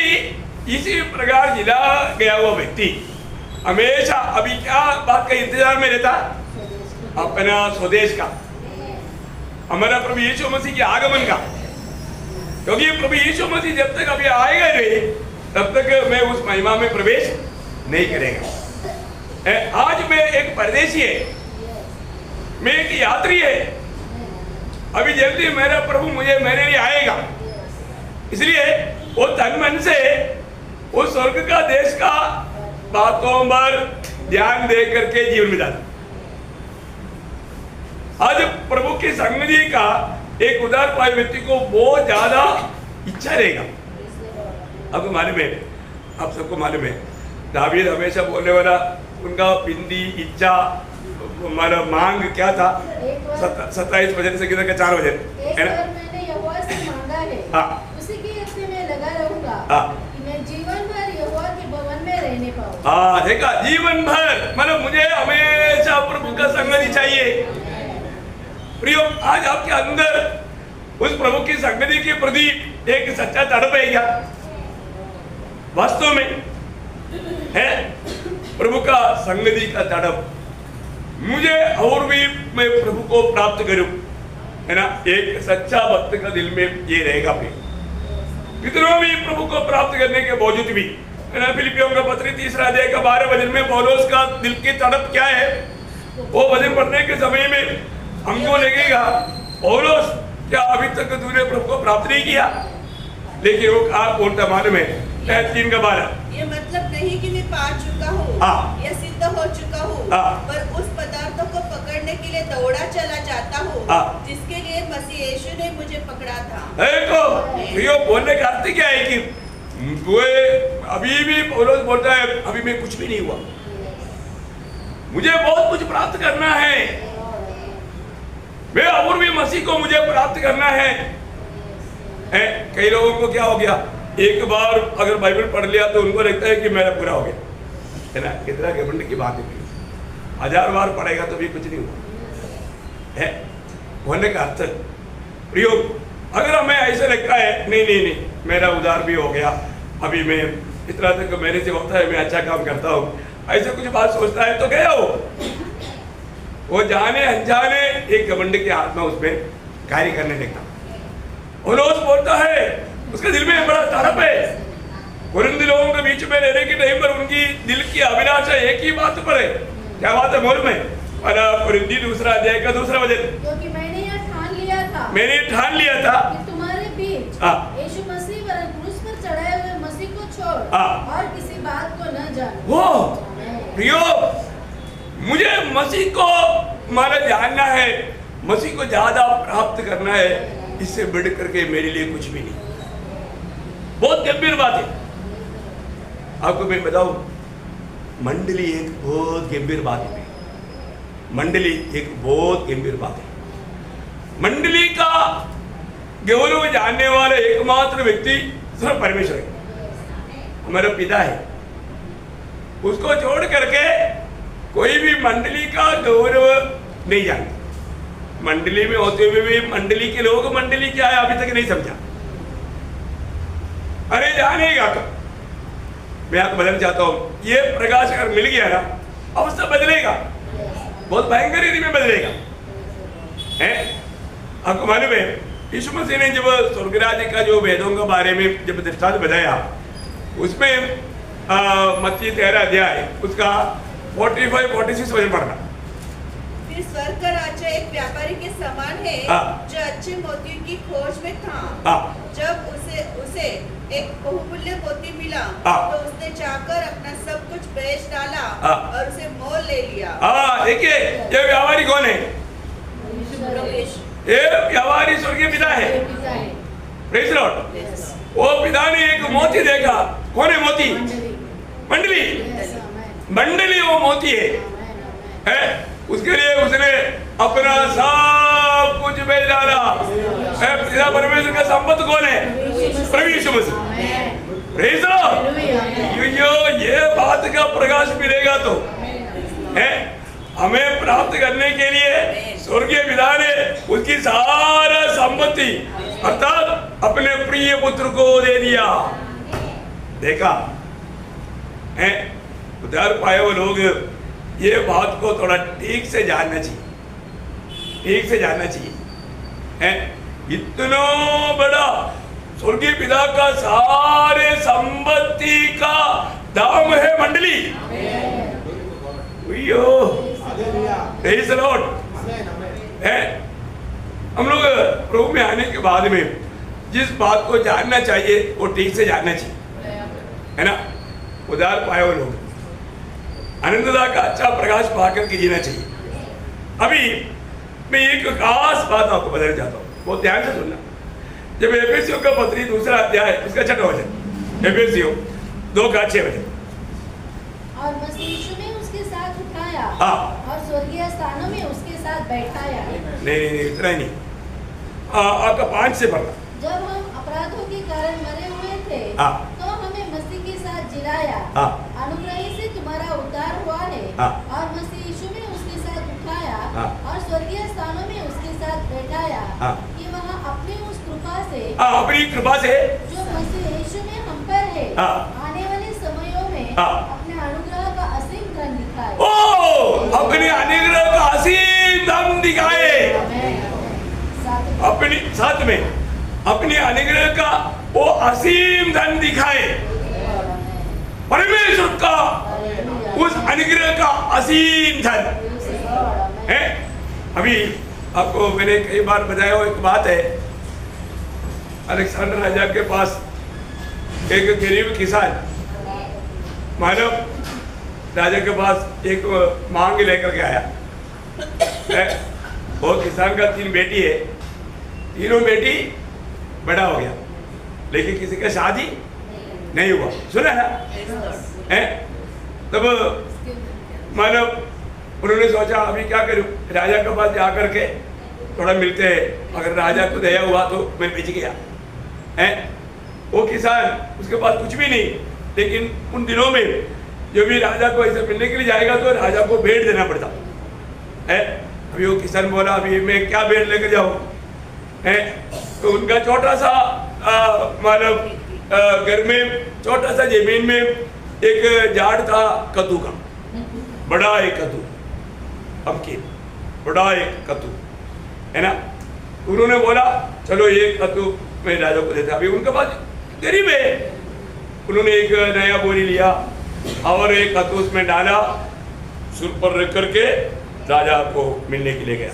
A: इसी प्रकार जिला गया हुआ व्यक्ति हमेशा अभी क्या बात का इंतजार में रहता? अपना स्वदेश का, हमारा प्रभु यीशु मसीह के आगमन का। क्योंकि प्रभु यीशु मसीह जब तक अभी आएगा नहीं, तब तक मैं उस महिमा में प्रवेश नहीं करेगा। आज मैं एक परदेशी है, मैं एक यात्री है, अभी जल्दी मेरा प्रभु मेरे लिए आएगा, इसलिए वो तन मन से उस स्वर्ग का देश का बातों पर ध्यान दे करके जीवन बिताता। आज प्रभु की संगति का एक उदार पाए व्यक्ति को बहुत ज्यादा इच्छा रहेगा। आपको मालूम है, आप सबको मालूम है, दावीद हमेशा बोलने वाला, उनका बिंदी इच्छा मतलब मांग क्या था? 27 वचन से किधर का 4 वचन है ना।
B: मैंने यहोवा से मांगा है, उसी की यत्न में लगा रहूंगा, कि मैं जीवन भर यहोवा के भवन में रहने पाऊं।
A: देखा, जीवन भर मतलब मुझे हमेशा प्रभु का संगति चाहिए। प्रियो, आज आपके अंदर उस प्रभु की संगति के प्रति एक सच्चा तड़प है क्या? वास्तव में है प्रभु का संगति का तड़प। मुझे और भी मैं प्रभु को प्राप्त करूं, है ना। एक सच्चा भक्त का दिल में ये रहेगा। कितनों भी प्रभु को प्राप्त करने के बावजूद भी, है ना। फिलिपियों का पत्र 3 अध्याय का 12 वचन में पौलुस का दिल की तड़प क्या है, वो वचन पढ़ने के समय में हमको लगेगा, पौलुस क्या अभी तक तूने प्रभु को प्राप्त नहीं किया? लेकिन वो कहा बोलता मालूम है 3 का 12,
C: ये मतलब नहीं कि मैं पा चुका हूँ या सिद्ध हो चुका हूँ, पर उस पदार्थों को पकड़ने के लिए दौड़ा चला जाता हूँ जिसके लिए मसीह यीशु ने मुझे पकड़ा था।
A: तो बोलने का अर्थ क्या है कि अभी भी पौलुस बोलता है अभी मैं कुछ भी नहीं हुआ, मुझे बहुत कुछ प्राप्त करना है, मैं और भी मसीह को मुझे प्राप्त करना है। कई लोगों को क्या हो गया, एक बार अगर बाइबल पढ़ लिया तो उनको लगता है कि मेरा पूरा हो गया, है ना। कितना घमंड की बात है, 1000 बार पढ़ेगा तो भी कुछ नहीं हुआ है। होने का अर्थ प्रयोग, अगर हमें ऐसा लगता है नहीं मेरा उधार भी हो गया, अभी मैं इतना तक मेरे से होता है, मैं अच्छा काम करता हूँ, ऐसे कुछ बात सोचता है तो गया वो जाने अनजाने एक घमंड के हाथ में उसमें कार्य करने लगता। और रोज बोलता है, उसके दिल में बड़ा तड़प है। कुरिन्थ लोगों के बीच में रहने के टाइम पर उनकी दिल की अभिलाषा एक ही बात पर है, क्या बात है मालूम है? कुरिन्थी दूसरा अध्याय का दूसरा वचन,
B: क्योंकि मैंने यह ठान लिया था
A: कि
B: तुम्हारे बीच यीशु मसीह पर क्रूस पर चढ़ाए हुए मसीह को छोड़ और किसी बात को न जान।
A: वो प्रियो, मुझे मसीह को माना जानना है, मसीह को ज्यादा प्राप्त करना है, इससे बढ़ करके मेरे लिए कुछ भी नहीं। बहुत गंभीर बात है। आपको मैं बताऊं, मंडली एक बहुत गंभीर बात है। मंडली एक बहुत गंभीर बात है। मंडली का गौरव जानने वाला एकमात्र व्यक्ति सिर्फ परमेश्वर है, हमारा पिता है। उसको छोड़ करके कोई भी मंडली का गौरव नहीं जानता। मंडली में होते हुए भी मंडली के लोग मंडली क्या है अभी तक नहीं समझा। अरे जानेगा कब? मैं आपको बताना चाहता हूँ, ये प्रकाश अगर मिल गया ना, अवस्था बदलेगा, बहुत भयंकर रीति में बदलेगा। है आपको मालूम है, यीशु मसीह ने जब स्वर्ग राज्य का जो वेदों के बारे में जब दृष्टांत बताया, उसमें मत्ती 13 अध्याय उसका 45-46 वचन पढ़ना।
C: फिर स्वर्ग का राज्य एक व्यापारी के समान है जो अच्छे मोतियों की खोज में था। जब उसे एक बहुमूल्य मोती मिला तो उसने जाकर अपना सब कुछ बेच डाला और उसे मोल ले लिया।
A: देखिए, ये व्यापारी कौन है? ये व्यापारी स्वर्गीय पिता है। Praise Lord. वो पिता ने एक मोती देखा। कौन है मोती? मंडली। मंडली वो मोती है। उसके लिए उसने अपना सब कुछ बेच डाला। पिता परमेश्वर का संपत्ति कौन है? प्रभु यीशु मसीह। Praise Lord. ये बात का प्रकाश मिलेगा तो है हमें प्राप्त करने के लिए स्वर्गीय पिता ने उसकी सारा संपत्ति अर्थात अपने प्रिय पुत्र को दे दिया। देखा है, उद्धार पाए हुए लोग ये बात को थोड़ा ठीक से जानना चाहिए, ठीक से जानना चाहिए। है इतना बड़ा स्वर्गीय पिता का सारे संपत्ति का दाम है मंडली। है हम लोग प्रभु में आने के बाद में जिस बात को जानना चाहिए वो ठीक से जानना चाहिए, है ना। उद्धार पाए हुए लोग आनंददा का अच्छा प्रकाश पाकर के जीना चाहिए। अभी मैं एक खास बात आपको बताना चाहता हूँ, बहुत ध्यान से सुनना। जब एफेसियों का पत्री दूसरा अध्याय उसका 6वां वचन, एफेसियों 2:6 वचन,
B: और मसीह यीशु में उसके साथ उठाया और स्वर्गीय स्थानों में उसके साथ बैठाया।
A: नहीं इतना ही नहीं, आपका 5 से पढ़ना।
B: जब हम अपराधों के कारण मरे हुए थे तो हमें मसीह के साथ जिलाया, अनुग्रह से तुम्हारा उद्धार हुआ है। और मसीह यीशु में उसके साथ उठाया और स्वर्गीय स्थानों में उसके साथ बैठाया कि वह अपनी उस कृपा से,
A: अपनी कृपा से
B: जो मसीह यीशु में हम पर है, आने वाले समयों में अपने अनुग्रह का असीम धन दिखाए।
A: अपने अनुग्रह का असीम धन दिखाए। अपनी साथ में अपने अनुग्रह का वो असीम धन दिखाए। परमेश्वर का उस अनुग्रह का असीम धन है। अभी आपको मैंने कई बार बताया हुआ एक बात है, अलेक्जेंडर राजा के पास एक गरीब किसान मानव राजा के पास एक मांग लेकर के आया है। वो किसान का 3 बेटी है, तीनों बेटी बड़ा हो गया लेकिन किसी का शादी नहीं हुआ, सुना ना है। तब मानव उन्होंने सोचा अभी क्या करूं, राजा के पास जा करके थोड़ा मिलते हैं, अगर राजा को दया हुआ तो मैं बेच गया है। वो किसान उसके पास कुछ भी नहीं, लेकिन उन दिनों में जो भी राजा को ऐसे मिलने के लिए जाएगा तो राजा को भेंट देना पड़ता है। अभी वो किसान बोला अभी मैं क्या भेंट लेकर जाऊं है। तो उनका छोटा सा मतलब घर में छोटा सा जमीन में एक झाड़ था कद्दू का, बड़ा एक कद्दू, पम्पकिन, बड़ा एक कद्दू है ना। उन्होंने बोला चलो ये कद्दू मैं राजा को देता। अभी उनके पास गरीब है, उन्होंने एक नया बोरी लिया और एक कद्दू उसमें डाला सुर पर रख करके राजा को मिलने के लिए गया।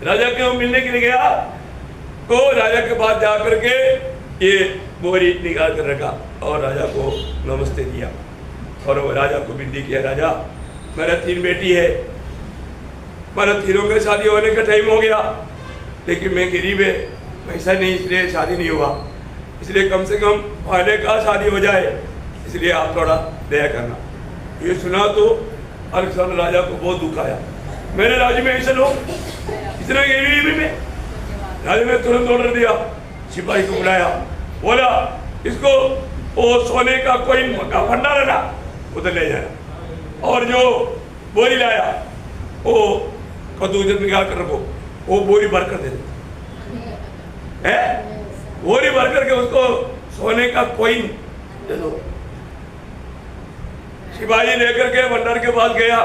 A: राजा को मिलने के लिए गया तो राजा के पास जा करके ये बोरी निकाल कर रखा और राजा को नमस्ते दिया और वो राजा को विनती किया, राजा मेरा 3 बेटी है, मेरा तीनों का शादी होने का टाइम हो गया, लेकिन मैं गरीब है, पैसा नहीं, इसलिए शादी नहीं हुआ, इसलिए कम से कम पहले का शादी हो जाए, इसलिए आप थोड़ा दया करना। ये सुना तो अलेक्जेंडर राजा को बहुत दुख आया, मेरे राज्य में ऐसे लोग इतना गरीबी में। राजा ने तुरंत ऑर्डर दिया, सिपाही को बुलाया, बोला इसको वो सोने का कोई भंडार है ना उधर ले जाना और जो बोरी लाया वो कद्दू निकाल कर रखो, वो बोरी भर कर दे दो, बोरी भर करके उसको सोने का कोइन दे दो। सिपाही लेकर के भंडार के पास गया,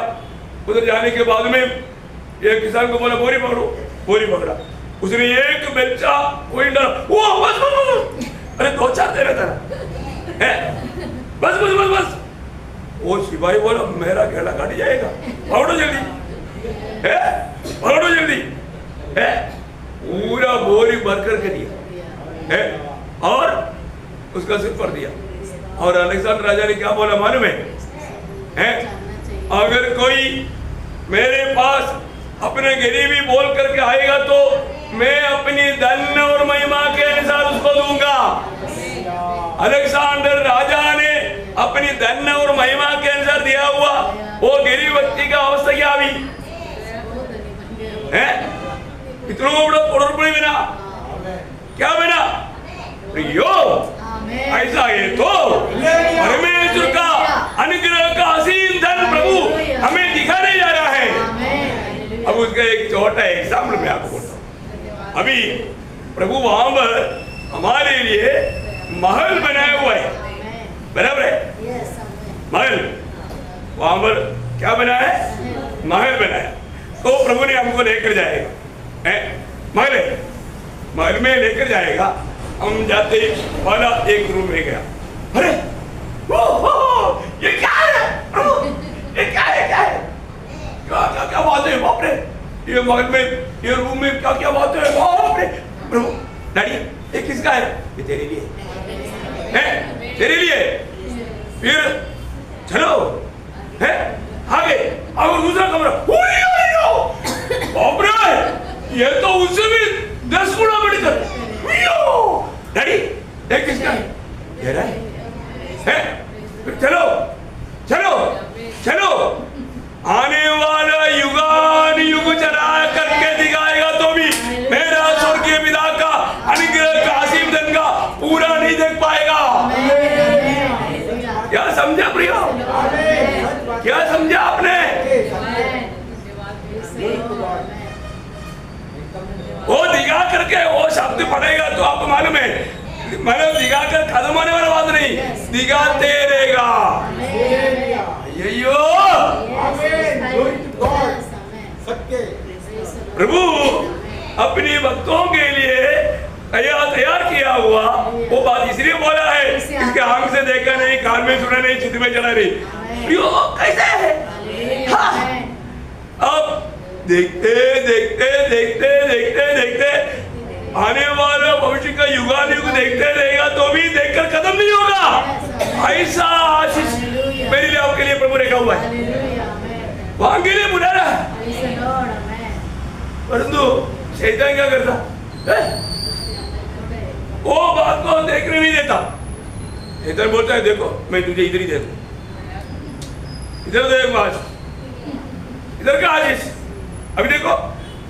A: उधर जाने के बाद में एक किसान को बोला बोरी पकड़ो, बोरी पकड़ा, उसने एक बेलचा कोइन डाला, वो बस बस बस, अरे 2-4 दे रहा था, बस बस बस बस। वो सिपाही बोला मेरा घेड़ा काट जाएगा, पकड़ो जल्दी, पकड़ो जल्दी, पूरा बोरी भर करके दिया और उसका सिर पर दिया। और अलेक्जेंडर राजा ने क्या बोला मालूम है? अगर कोई मेरे पास अपने गरीबी बोल करके आएगा तो मैं अपनी धन और महिमा के अनुसार उसको दूंगा। अलेक्जेंडर राजा ने अपनी धन और महिमा के अनुसार दिया हुआ वो गरीब व्यक्ति का अवस्था क्या अभी है? इतना बड़ा करोड़पति बना, क्या बना? प्रियो ऐसा है तो परमेश्वर का अनुग्रह का असीम धन प्रभु हमें दिखाने जा रहा है। अब उसका एक छोटा एग्जाम्पल मैं आपको बोलता हूँ। अभी प्रभु वहां पर हमारे लिए महल बनाया हुआ है, बराबर है? महल वहां पर क्या बना है? महल बनाया, तो प्रभु ने हमको लेकर जाएगा, महल है, महल में लेकर जाएगा। हम जाते वाला एक रूम में गया, अरे ये क्या है प्रभु, ये क्या है, क्या है, क्या क्या बात है, बाप रे, ये महल में ये रूम में क्या क्या बात है, बाप रे। प्रभु डैडी ये किसका है? ये तेरे लिए है, तेरे लिए। फिर चलो है आगे, और दूसरा कमरा, बाप रे ये तो उससे भी 10 गुना बढ़कर। डैडी ये किसका है? तेरा है। फिर चलो चलो चलो, आने वाला युगान युग चला करके दिखाएगा तो भी मेरा स्वर्गीय पिता का अनुग्रह का असीम धन का पूरा नहीं देख पाएगा। क्या समझा प्रियो? क्या समझा आपने? वो दिखा करके वो शब्द पड़ेगा तो आपको मालूम है, मतलब दिखा कर खत्म होने वाला बात नहीं, दिखाते रहेगा। यो प्रभु अपनी भक्तों के लिए तैयार किया हुआ वो बात इसलिए बोला है, इसके आंख से देखा नहीं, कान में सुना नहीं, चित्त में चला नहीं। यो कैसे है? हाँ। अब देखते देखते देखते देखते देखते आने वाला भविष्य का युगानुयुग देखते रहेगा तो भी देखकर खत्म नहीं होगा। ऐसा आशीष मेरे लिए आपके लिए प्रभु रखा हुआ है, वहां के लिए बुला रहा है। परंतु शैतान क्या करता है? वो बात को देखने नहीं देता। शैतान बोलता है देखो मैं तुझे इधर ही दे दूं, इधर देख आज, इधर का आशीष। अभी देखो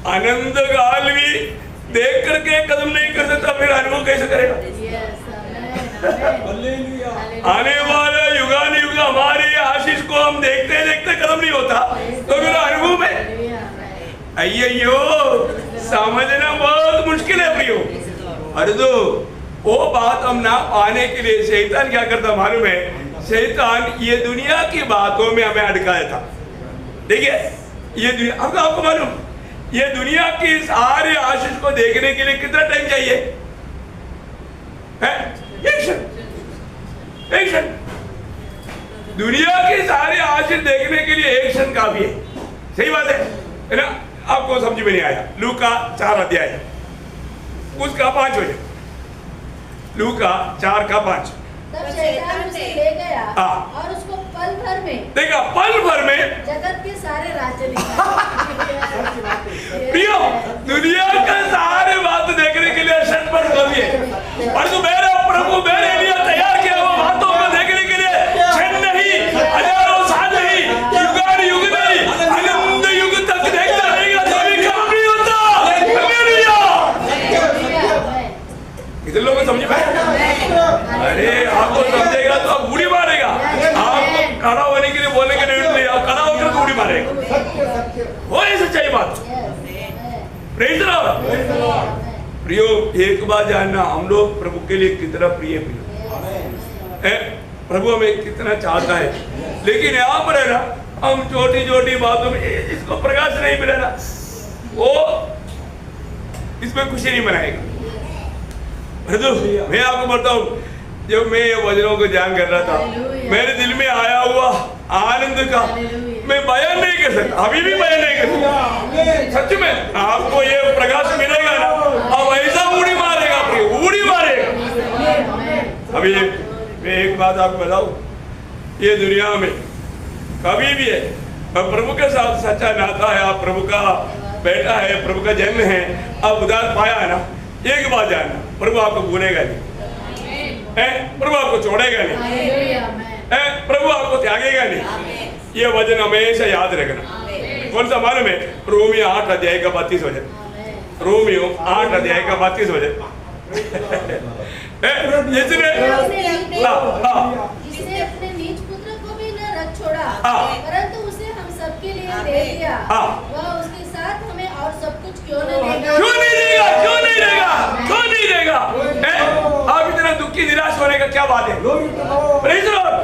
A: आनंद काल भी देख करके कदम नहीं कर सकता, फिर अनुभव कैसे करेगा? आने वाला युगान युग हमारे आशीष को हम देखते देखते कदम नहीं होता तो फिर अनुभव में अय्यो समझना बहुत मुश्किल है प्रियो। अरे तो वो बात हम ना पाने के लिए शैतान क्या करता मालूम है? शैतान ये दुनिया की बातों में हमें अटकाया था। देखिए ये दुनिया, आपको मालूम ये दुनिया की सारे आशीष को देखने के लिए कितना टाइम चाहिए? एक क्षण दुनिया की सारी आशीष देखने के लिए एक क्षण काफी है। सही बात है ना? आपको समझ में नहीं आया? लूका 4 अध्याय उसका 5 हो जाए। लूका 4 का 5।
B: तब शैतान उसे ले गया और उसको पल भर में,
A: देखा, पल भर में
B: जगत के सारे राज्य दिखाए।
A: प्रियो, दुनिया का सारे बात देखने के लिए क्षण पर कमी है, पर तो मेरा प्रभु मेरे लिए तैयार किया हुआ बातों को देखने के लिए क्षण नहीं, हजारों साल नहीं, युगान युग नहीं, अनंत युग तक देखता रहेगा, कभी कम नहीं होता। हालेलुया। कितने लोग समझ पाए? अरे आपको समझेगा तो आप उड़ी मारेगा। आपको खड़ा होने के लिए बोलने के लिए आप खड़ा होकर उड़ी मारेगा। वो ये सच्चाई बात। Praise the Lord. प्रियो, एक बात जानना, हम लोग प्रभु के लिए कितना प्रिय प्रिय, प्रभु हमें कितना चाहता है, लेकिन यहाँ पर है ना, हम छोटी छोटी बातों में इसको प्रकाश नहीं मिला ना, वो इसमें खुशी नहीं मनाएगा। मैं आपको बताऊं, जब मैं ये वचनों को ध्यान कर रहा था, मेरे दिल में आया हुआ आनंद का मैं बयान नहीं कर सकता, अभी भी बयान नहीं कर सकता। सच में आपको ये प्रकाश मिलेगा ना, अब ऐसा उड़ी मारेगा, उड़ी मारेगा। अभी मैं एक बात आपको बताऊं, ये दुनिया में कभी भी है, प्रभु के साथ सच्चा नाता है, आप प्रभु का बेटा है, प्रभु का जन्म है, आप उदार पाया है ना, एक बात जानना, प्रभु आपको भूलेगा नहीं, प्रभु आपको छोड़ेगा नहीं, प्रभु आपको त्यागेगा नहीं। ये वचन हमेशा याद रखना। कौन सा मालूम है? रोमियो 8 अध्याय का 32 वचन। रोमियो 8 अध्याय का 32 वचन। जिसने
B: अपने निज पुत्र को भी न रख छोड़ा, परंतु उसे हम सबके लिए दे दिया, वह उसके साथ हमें और सब कुछ क्यों नहीं देगा?
A: क्यों नहीं देगा? क्यों नहीं देगा? क्यों नहीं देगा? आप इतना दुखी निराश होने का क्या बात है? Praise the Lord.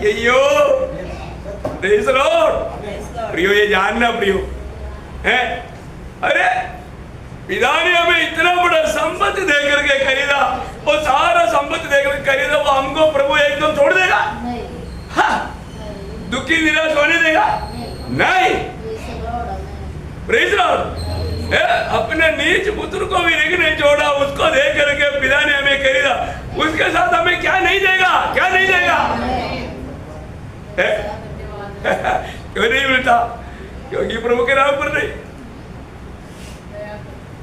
A: अय्यो, प्रेज़ द लॉर्ड। प्रियो, ये जानना प्रियो है, अरे पिता ने हमें इतना बड़ा संपत्ति दे करके खरीदा, वो सारा संपत्ति दे करके खरीदा, वो हमको प्रभु एकदम छोड़ देगा? दुखी निराश होने देगा? नहीं। Praise the Lord. अपने नीच पुत्र को भी नहीं छोड़ा, उसको दे करके पिता ने हमें खरीदा, उसके साथ हमें क्या नहीं देगा? क्या नहीं देगा? क्यों नहीं मिलता? क्योंकि प्रभु के नाम पर नहीं,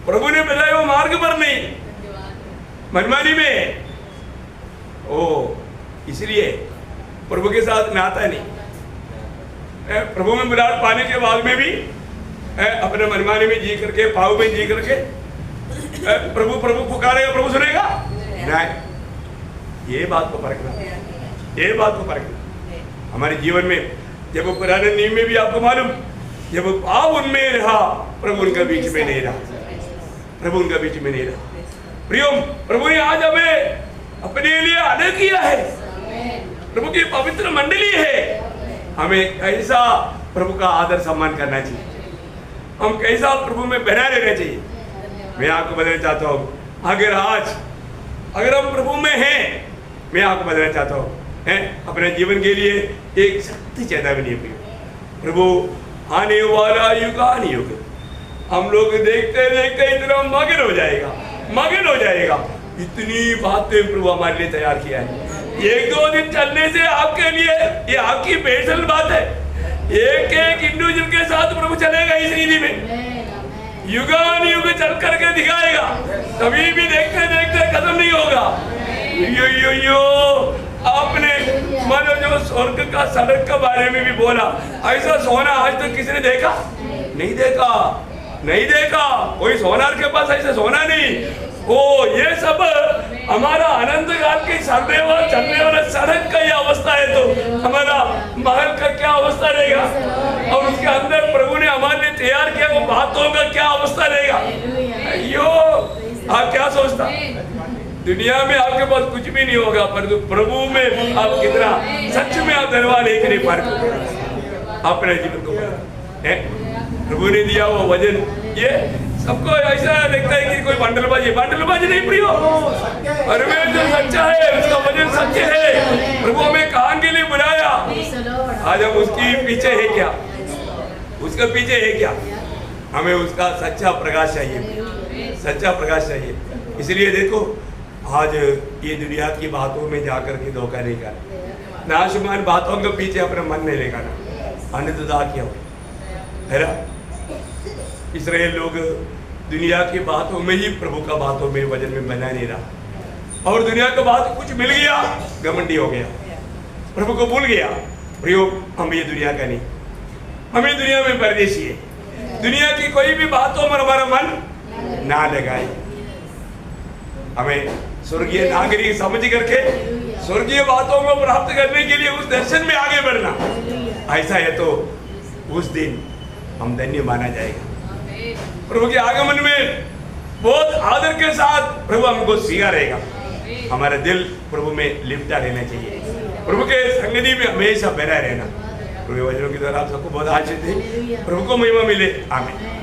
A: प्रभु ने बताया वो मार्ग पर नहीं, मनमानी में। ओ, इसलिए प्रभु के साथ नाता नहीं। प्रभु में बुलाहट पाने के बाद में भी अपने मनमानी में जी करके, पाव में जी करके प्रभु प्रभु पुकारेगा, प्रभु सुनेगा नहीं। ये बात को परखना, ये बात को परखना हमारे जीवन में। जब वो पुराने नियम में भी आपको मालूम, जब पाव उनमें रहा, प्रभु उनका बीच में नहीं रहा, प्रभु उनका बीच में नहीं रहा। प्रियो, प्रभु ने आज हमें अपने लिए अलग किया है, प्रभु की पवित्र मंडली है। हमें कैसा प्रभु का आदर सम्मान करना चाहिए, हम कैसा प्रभु में बना रहना चाहिए। मैं आपको बताना चाहता हूँ, अगर हम प्रभु में हैं, मैं आपको बताना चाहता हूँ, अपने जीवन के लिए एक सख्त चेतावनी है। प्रभु आने वाला युगान युग हम लोग देखते देखते इतना मगन हो जाएगा, मगन हो जाएगा। इतनी बातें प्रभु हमारे लिए तैयार किया है। 1-2 दिन चलने से आपके लिए ये आपकी स्पेशल बात है। एक एक इंडिविजुअल के साथ प्रभु चलेगा इस रीति में, युगान युग चल करके दिखाएगा। कभी भी देखते देखते खत्म नहीं होगा। यो आपने मानो जो स्वर्ग का सड़क के बारे में भी बोला, ऐसा सोना आज तक किसी ने देखा? नहीं देखा, नहीं देखा। कोई सोनार के पास ऐसा सोना नहीं। ओ, ये सब हमारा अनंत काल की चलने वाला सड़क का ये अवस्था है, तो हमारा महल का क्या अवस्था रहेगा? और उसके अंदर प्रभु ने हमारे लिए तैयार किया वो बातों का क्या अवस्था रहेगा? अयो, आप क्या सोचता? दुनिया में आपके पास कुछ भी नहीं होगा, पर प्रभु में आप कितना सच में आप धनवान एक नहीं पार अपने जीवन को प्रभु ने दिया वो वजन, ये सबको ऐसा लगता है कि कोई बंडलबाजी नहीं प्रियो। परमेश्वर जो सच्चा है उसका वचन सत्य है। प्रभु हमें काम के लिए बुलाया, आज हम उसके पीछे है क्या? उसके पीछे है क्या? हमें उसका सच्चा प्रकाश चाहिए, सच्चा प्रकाश चाहिए। इसलिए देखो आज ये दुनिया की बातों में जाकर के धोखा नहीं करना, नाशुमान बातों के पीछे अपना मन नहीं लगाना, अन्यथा क्या हो है ना। इसराइल लोग दुनिया की बातों में ही प्रभु का बातों में वजन में बना नहीं रहा, और दुनिया का बात कुछ मिल गया घमंडी हो गया, प्रभु को भूल गया। प्रयोग हम ये दुनिया का नहीं, हमें दुनिया में परदेशी है। दुनिया की कोई भी बातों में हमारा मन ना लगाए, हमें स्वर्गीय नागरिक समझ करके स्वर्गीय बातों को प्राप्त करने के लिए उस दर्शन में आगे बढ़ना। ऐसा है तो उस दिन हम धन्य माना जाएगा। प्रभु के आगमन में बहुत आदर के साथ प्रभु हमको स्वीकारेगा। हमारा दिल प्रभु में लिपटा रहना चाहिए, प्रभु के संगति में हमेशा बना रहना। प्रभु वचनों के द्वारा आप सबको बहुत आशीष दे। प्रभु को महिमा मिले। आमीन।